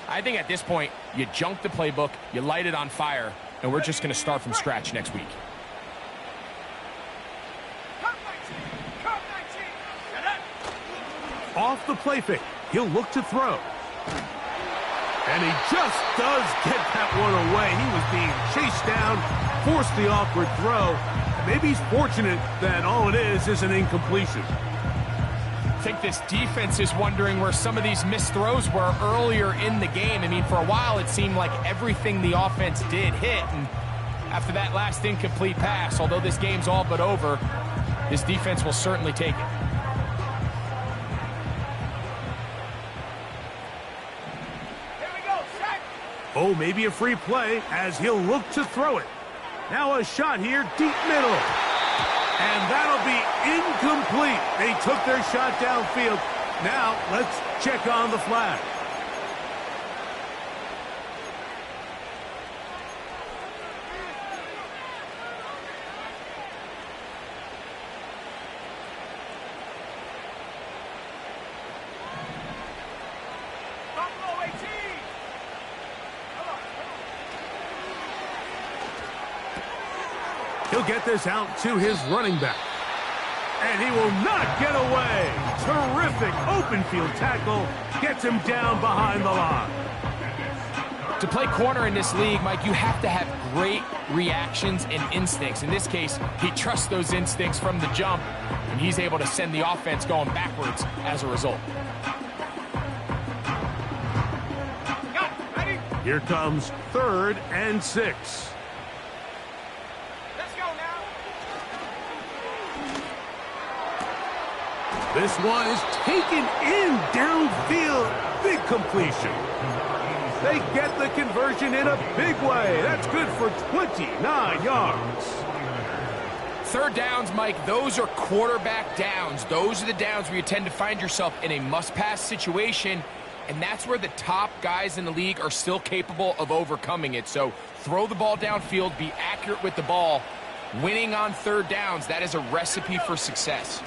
Speaker 3: I think at this point, you junk the playbook, you light it on fire, and we're just going to start from scratch next week.
Speaker 1: Off the play fake, he'll look to throw. And he just does get that one away. He was being chased down, forced the awkward throw. Maybe he's fortunate that all it is an incompletion.
Speaker 3: I think this defense is wondering where some of these missed throws were earlier in the game. I mean, for a while, it seemed like everything the offense did hit. And after that last incomplete pass, although this game's all but over, this defense will certainly take it.
Speaker 1: Oh, maybe a free play as he'll look to throw it. Now a shot here, deep middle. And that'll be incomplete. They took their shot downfield. Now let's check on the flag. He'll get this out to his running back. And he will not get away. Terrific open field tackle. Gets him down behind the line.
Speaker 3: To play corner in this league, Mike, you have to have great reactions and instincts. In this case, he trusts those instincts from the jump, and he's able to send the offense going backwards as a result.
Speaker 1: Here comes 3rd and 6. This one is taken in downfield. Big completion. They get the conversion in a big way. That's good for 29 yards.
Speaker 3: 3rd downs, Mike, those are quarterback downs. Those are the downs where you tend to find yourself in a must-pass situation, and that's where the top guys in the league are still capable of overcoming it. So throw the ball downfield, be accurate with the ball. Winning on 3rd downs, that is a recipe for success.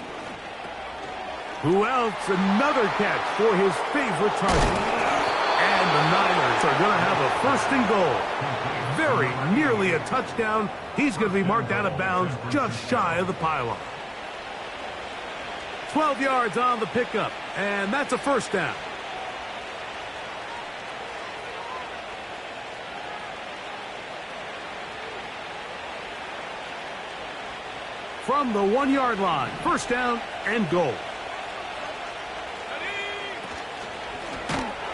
Speaker 1: Who else? Another catch for his favorite target. And the Niners are going to have a 1st and goal. Very nearly a touchdown. He's going to be marked out of bounds just shy of the pylon. 12 yards on the pickup, and that's a 1st down. From the 1-yard line, 1st down and goal.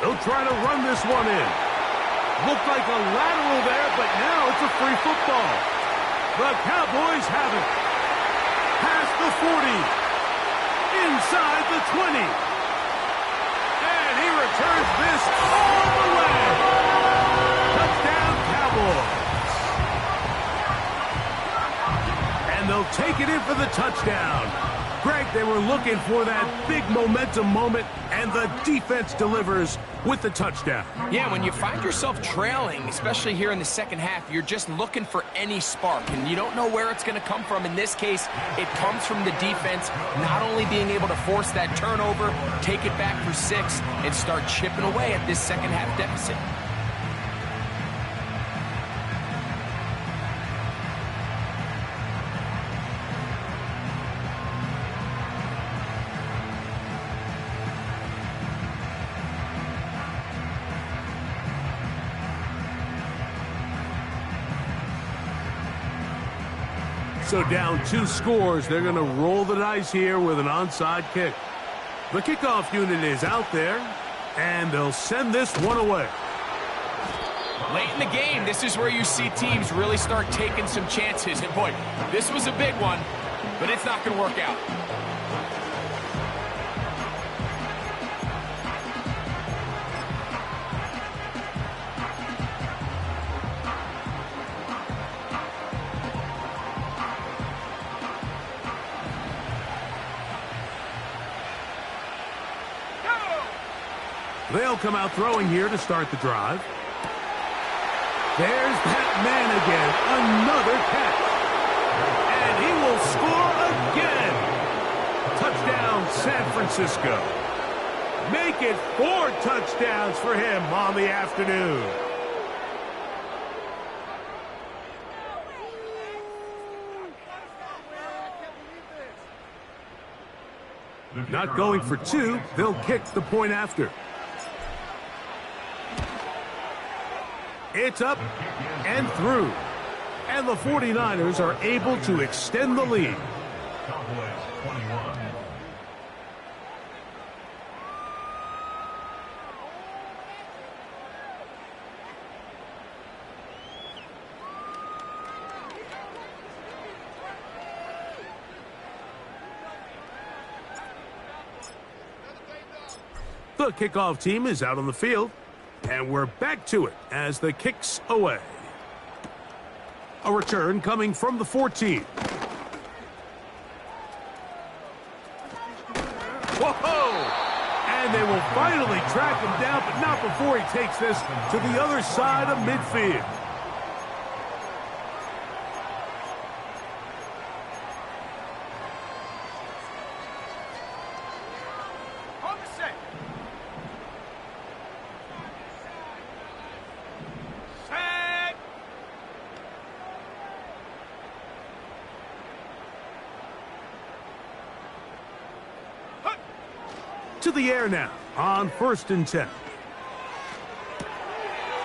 Speaker 1: He'll try to run this one in. Looked like a lateral there, but now it's a free football. The Cowboys have it. Past the 40. Inside the 20. And he returns this all the way. Touchdown, Cowboys. And they'll take it in for the touchdown. Greg, they were looking for that big momentum moment, and the defense delivers with the touchdown.
Speaker 3: Yeah, when you find yourself trailing, especially here in the second half, you're just looking for any spark, and you don't know where it's going to come from. In this case, it comes from the defense not only being able to force that turnover, take it back for 6, and start chipping away at this second half deficit.
Speaker 1: So down 2 scores, they're going to roll the dice here with an onside kick. The kickoff unit is out there, and they'll send this one away.
Speaker 3: Late in the game, this is where you see teams really start taking some chances. And boy, this was a big one, but it's not going to work out.
Speaker 1: They'll come out throwing here to start the drive. There's that man again. Another catch. And he will score again. Touchdown, San Francisco. Make it 4 touchdowns for him on the afternoon. Not going for 2. They'll kick the point after. It's up and through. And the 49ers are able to extend the lead.
Speaker 4: Cowboys 21.
Speaker 1: The kickoff team is out on the field. And we're back to it as the kick's away. A return coming from the 14. Whoa! And they will finally track him down, but not before he takes this to the other side of midfield. To the air now on 1st and 10.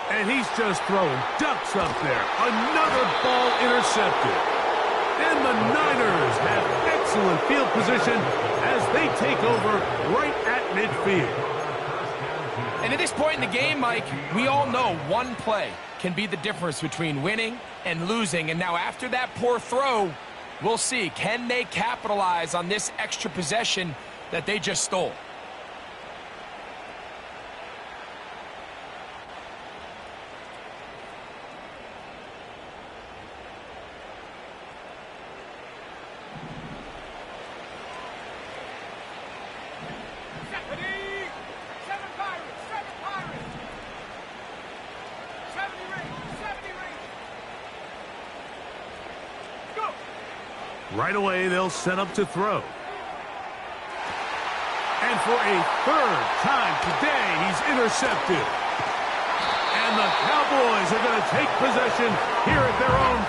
Speaker 1: And he's just throwing ducks up there. Another ball intercepted. And the Niners have excellent field position as they take over right at midfield.
Speaker 3: And at this point in the game, Mike, we all know one play can be the difference between winning and losing. And now after that poor throw, we'll see, can they capitalize on this extra possession that they just stole?
Speaker 1: Right away, they'll set up to throw. And for a 3rd time today, he's intercepted. And the Cowboys are going to take possession here at their own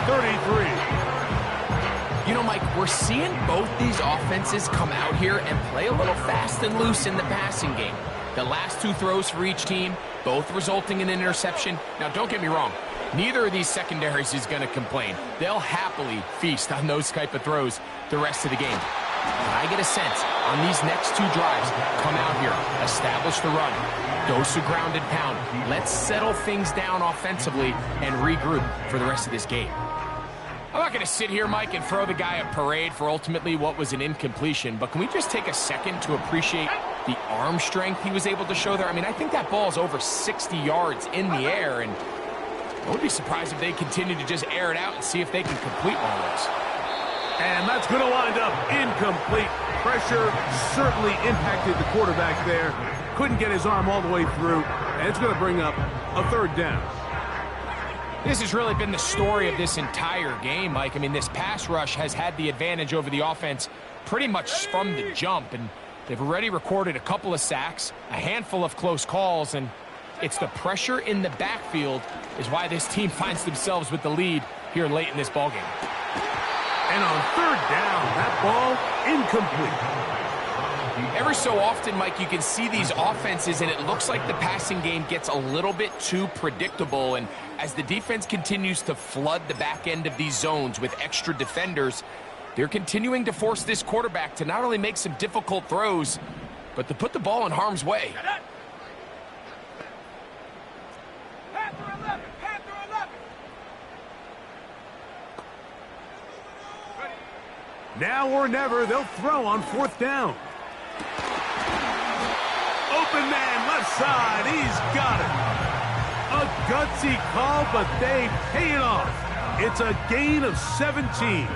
Speaker 1: 33.
Speaker 3: You know, Mike, we're seeing both these offenses come out here and play a little fast and loose in the passing game. The last 2 throws for each team, both resulting in an interception. Now, don't get me wrong. Neither of these secondaries is going to complain. They'll happily feast on those type of throws the rest of the game. But I get a sense on these next 2 drives, come out here, establish the run, dose of ground and pound. Let's settle things down offensively and regroup for the rest of this game. I'm not going to sit here, Mike, and throw the guy a parade for ultimately what was an incompletion, but can we just take a second to appreciate the arm strength he was able to show there? I mean, I think that ball's over 60 yards in the air, and I would be surprised if they continue to just air it out and see if they can complete one of those.
Speaker 1: And that's going to wind up incomplete. Pressure certainly impacted the quarterback there. Couldn't get his arm all the way through. And it's going to bring up a third down.
Speaker 3: This has really been the story of this entire game, Mike. I mean, this pass rush has had the advantage over the offense pretty much from the jump. And they've already recorded a couple of sacks, a handful of close calls, and it's the pressure in the backfield is why this team finds themselves with the lead here late in this ballgame.
Speaker 1: And on third down, that ball incomplete.
Speaker 3: Every so often, Mike, you can see these offenses, and it looks like the passing game gets a little bit too predictable. And as the defense continues to flood the back end of these zones with extra defenders, they're continuing to force this quarterback to not only make some difficult throws, but to put the ball in harm's way.
Speaker 1: Now or never, they'll throw on fourth down. Open man, left side, he's got it. A gutsy call, but they pay it off. It's a gain of 17.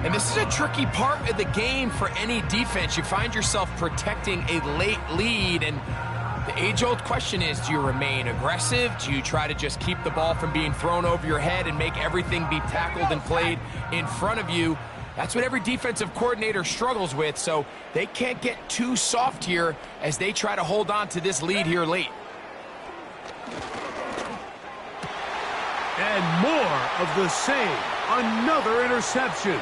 Speaker 3: And this is a tricky part of the game for any defense. You find yourself protecting a late lead, and the age-old question is, do you remain aggressive? Do you try to just keep the ball from being thrown over your head and make everything be tackled and played in front of you? That's what every defensive coordinator struggles with, so they can't get too soft here as they try to hold on to this lead here late.
Speaker 1: And more of the same. Another interception.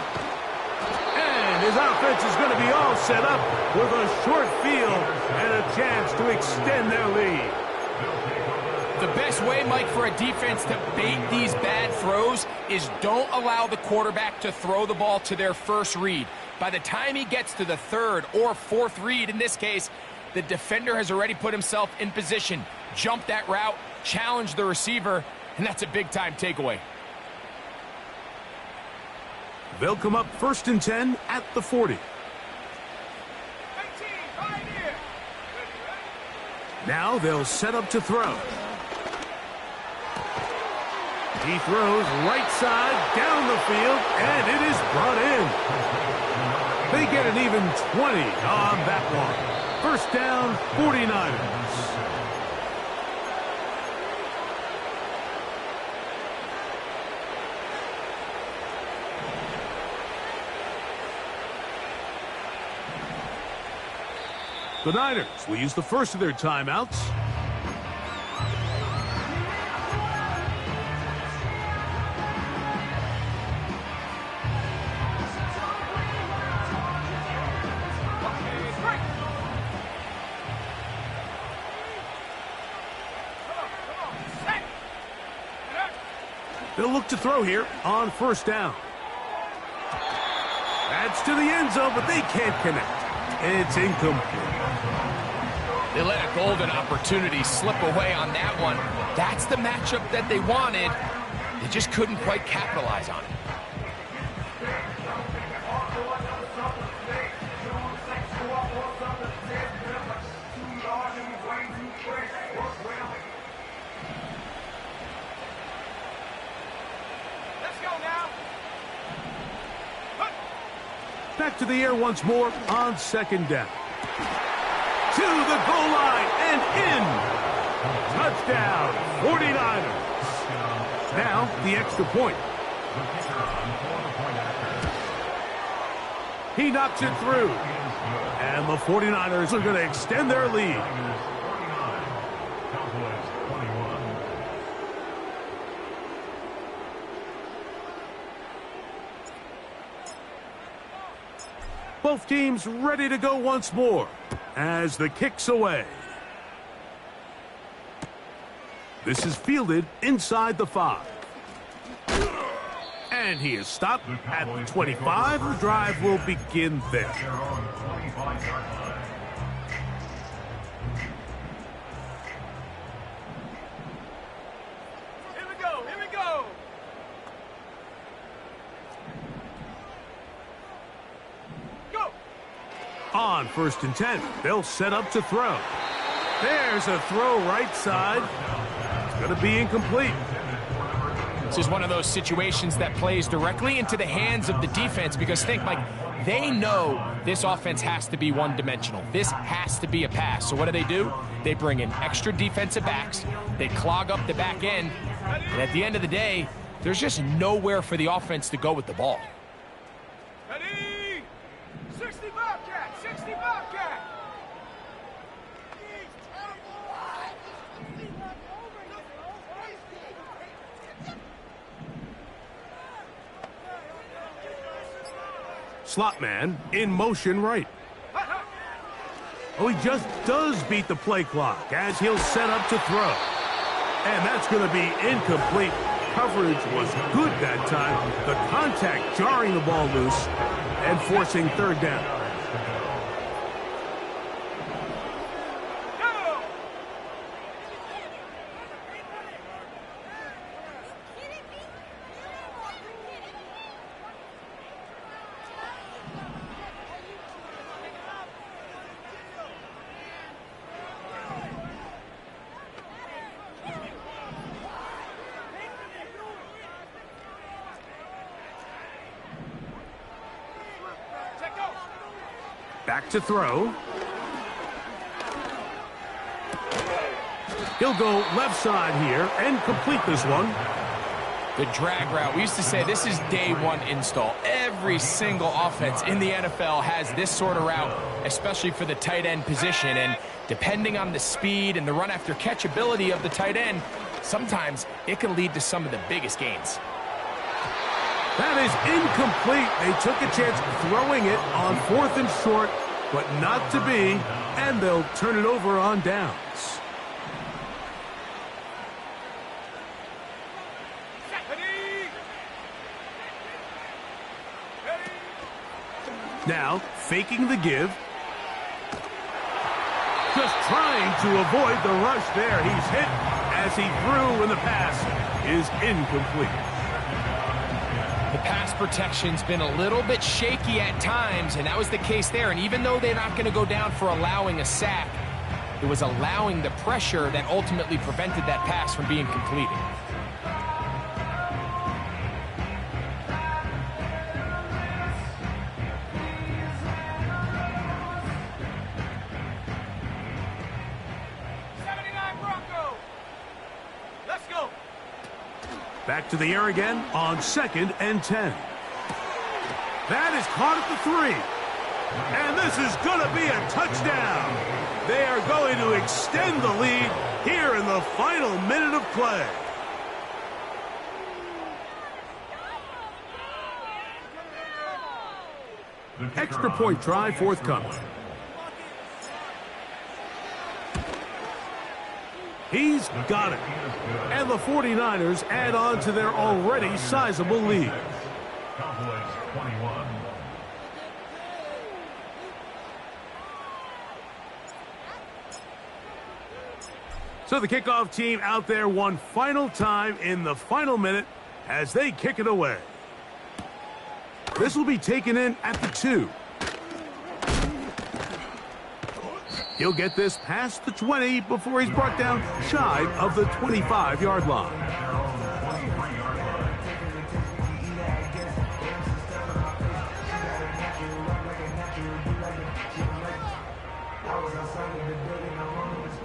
Speaker 1: And his offense is going to be all set up with a short field and a chance to extend their lead.
Speaker 3: The best way, Mike, for a defense to bait these bad throws is don't allow the quarterback to throw the ball to their first read. By the time he gets to the third or fourth read, in this case, the defender has already put himself in position, jumped that route, challenged the receiver, and that's a big-time takeaway.
Speaker 1: They'll come up 1st and 10 at the 40. Now they'll set up to throw. He throws right side down the field, and it is brought in. They get an even 20 on that one. 1st down, 49ers. The Niners will use the first of their timeouts. They'll look to throw here on 1st down. That's to the end zone, but they can't connect. It's incomplete.
Speaker 3: They let a golden opportunity slip away on that one. That's the matchup that they wanted. They just couldn't quite capitalize on it.
Speaker 1: Back to the air once more on 2nd down. To the goal line and in. Touchdown, 49ers. Now the extra point. He knocks it through. And the 49ers are going to extend their lead. Both teams ready to go once more as the kick's away. This is fielded inside the 5. And he is stopped at the 25. The drive will begin there. On 1st and 10, they'll set up to throw. There's a throw right side. It's going to be incomplete.
Speaker 3: This is one of those situations that plays directly into the hands of the defense because think, Mike, they know this offense has to be one-dimensional. This has to be a pass. So what do? They bring in extra defensive backs. They clog up the back end. And at the end of the day, there's just nowhere for the offense to go with the ball.
Speaker 2: Ready? 60 Bobcat! 60 Bobcat!
Speaker 1: Slot man in motion right. Oh, he just does beat the play clock as he'll set up to throw. And that's going to be incomplete. Coverage was good that time. The contact jarring the ball loose and forcing third down. Back to throw. He'll go left side here and complete this one.
Speaker 3: The drag route. We used to say this is day one install. Every single offense in the NFL has this sort of route, especially for the tight end position. And depending on the speed and the run after catch ability of the tight end, sometimes it can lead to some of the biggest gains.
Speaker 1: That is incomplete. They took a chance throwing it on 4th and short, but not to be, and they'll turn it over on downs. Now, faking the give. Just trying to avoid the rush there. He's hit as he threw, and the pass is incomplete.
Speaker 3: The pass protection's been a little bit shaky at times, and that was the case there. And even though they're not going to go down for allowing a sack, it was allowing the pressure that ultimately prevented that pass from being completed.
Speaker 1: Back to the air again on 2nd and 10. That is caught at the 3. And this is going to be a touchdown. They are going to extend the lead here in the final minute of play. Extra point try forthcoming. He's got it. And the 49ers add on to their already sizable lead.
Speaker 4: Cowboys 21.
Speaker 1: So the kickoff team out there one final time in the final minute as they kick it away. This will be taken in at the 2. He'll get this past the 20 before he's brought down shy of the 25-yard line.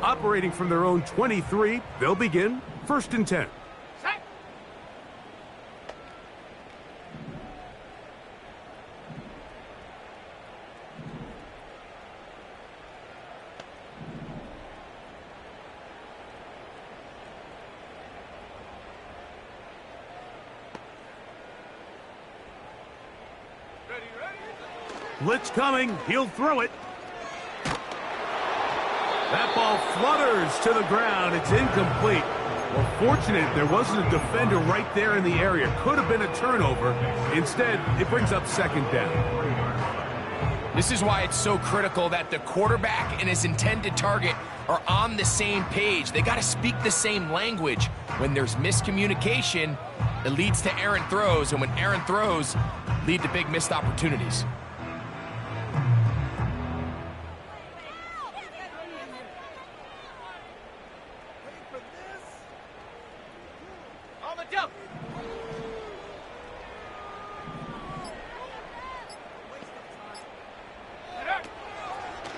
Speaker 1: Operating from their own 23, they'll begin 1st and 10. Blitz coming. He'll throw it. That ball flutters to the ground. It's incomplete. Well, fortunate there wasn't a defender right there in the area. Could have been a turnover. Instead, it brings up 2nd down.
Speaker 3: This is why it's so critical that the quarterback and his intended target are on the same page. They got to speak the same language. When there's miscommunication, it leads to errant throws, and when errant throws lead to big missed opportunities.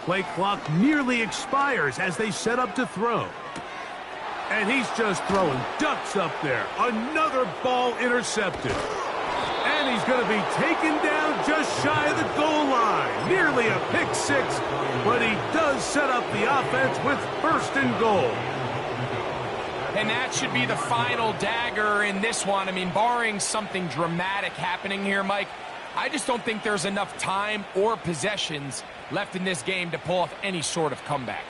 Speaker 1: play clock nearly expires as they set up to throw. And he's just throwing ducks up there. Another ball intercepted. And he's going to be taken down just shy of the goal line. Nearly a pick six, but he does set up the offense with first and goal.
Speaker 3: And that should be the final dagger in this one. I mean, barring something dramatic happening here, Mike, I just don't think there's enough time or possessions left in this game to pull off any sort of comeback.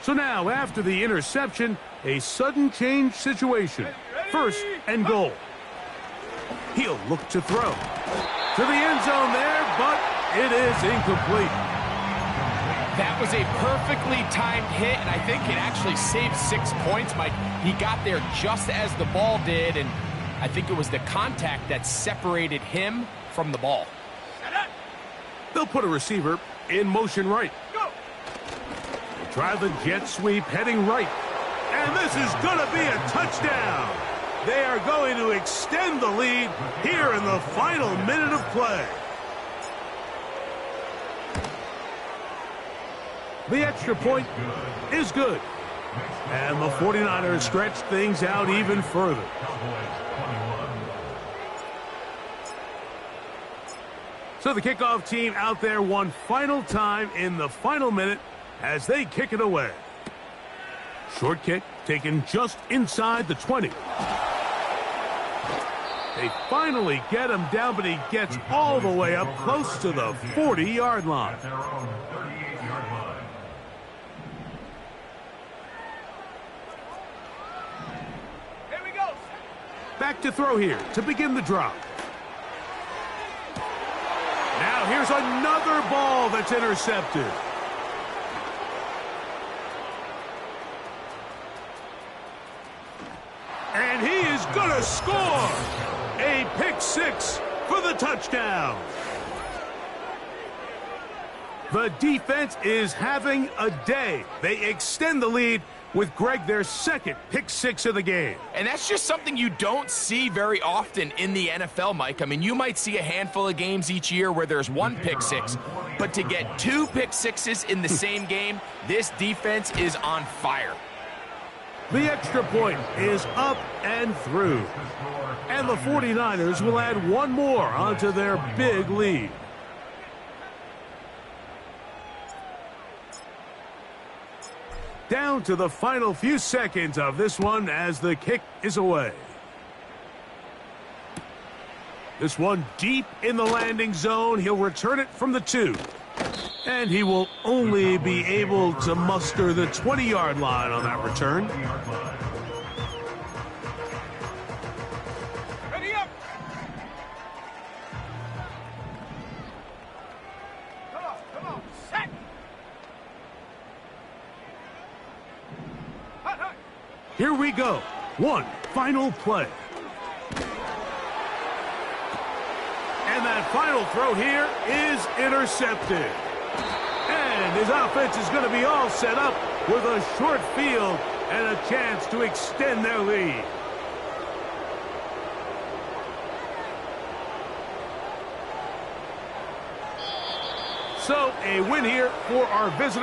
Speaker 1: So now, after the interception, a sudden change situation. First and goal. He'll look to throw. To the end zone there, but it is incomplete.
Speaker 3: That was a perfectly timed hit, and I think it actually saved 6 points, Mike. He got there just as the ball did, and I think it was the contact that separated him from the ball.
Speaker 1: They'll put a receiver in motion right. Try the jet sweep heading right. And this is going to be a touchdown. They are going to extend the lead here in the final minute of play. The extra point is good. And the 49ers stretch things out even further. So the kickoff team out there one final time in the final minute as they kick it away. Short kick taken just inside the 20. They finally get him down, but he gets all the way up close to the 40-yard line.
Speaker 4: At their own 38-yard line.
Speaker 2: Here we go.
Speaker 1: Back to throw here to begin the drive. Now here's another ball that's intercepted. And he is going to score a pick six for the touchdown. The defense is having a day. They extend the lead with Greg their second pick six of the game.
Speaker 3: And that's just something you don't see very often in the NFL, Mike. I mean, you might see a handful of games each year where there's one pick six, but to get 2 pick sixes in the same game, this defense is on fire.
Speaker 1: The extra point is up and through. And the 49ers will add one more onto their big lead. Down to the final few seconds of this one as the kick is away. This one deep in the landing zone. He'll return it from the 2. And he will only be able to muster the 20-yard line on that return.
Speaker 2: Ready up. Come on. Set. Hut.
Speaker 1: Here we go. One final play. And that final throw here is intercepted. And his offense is going to be all set up with a short field and a chance to extend their lead. So a win here for our visitors.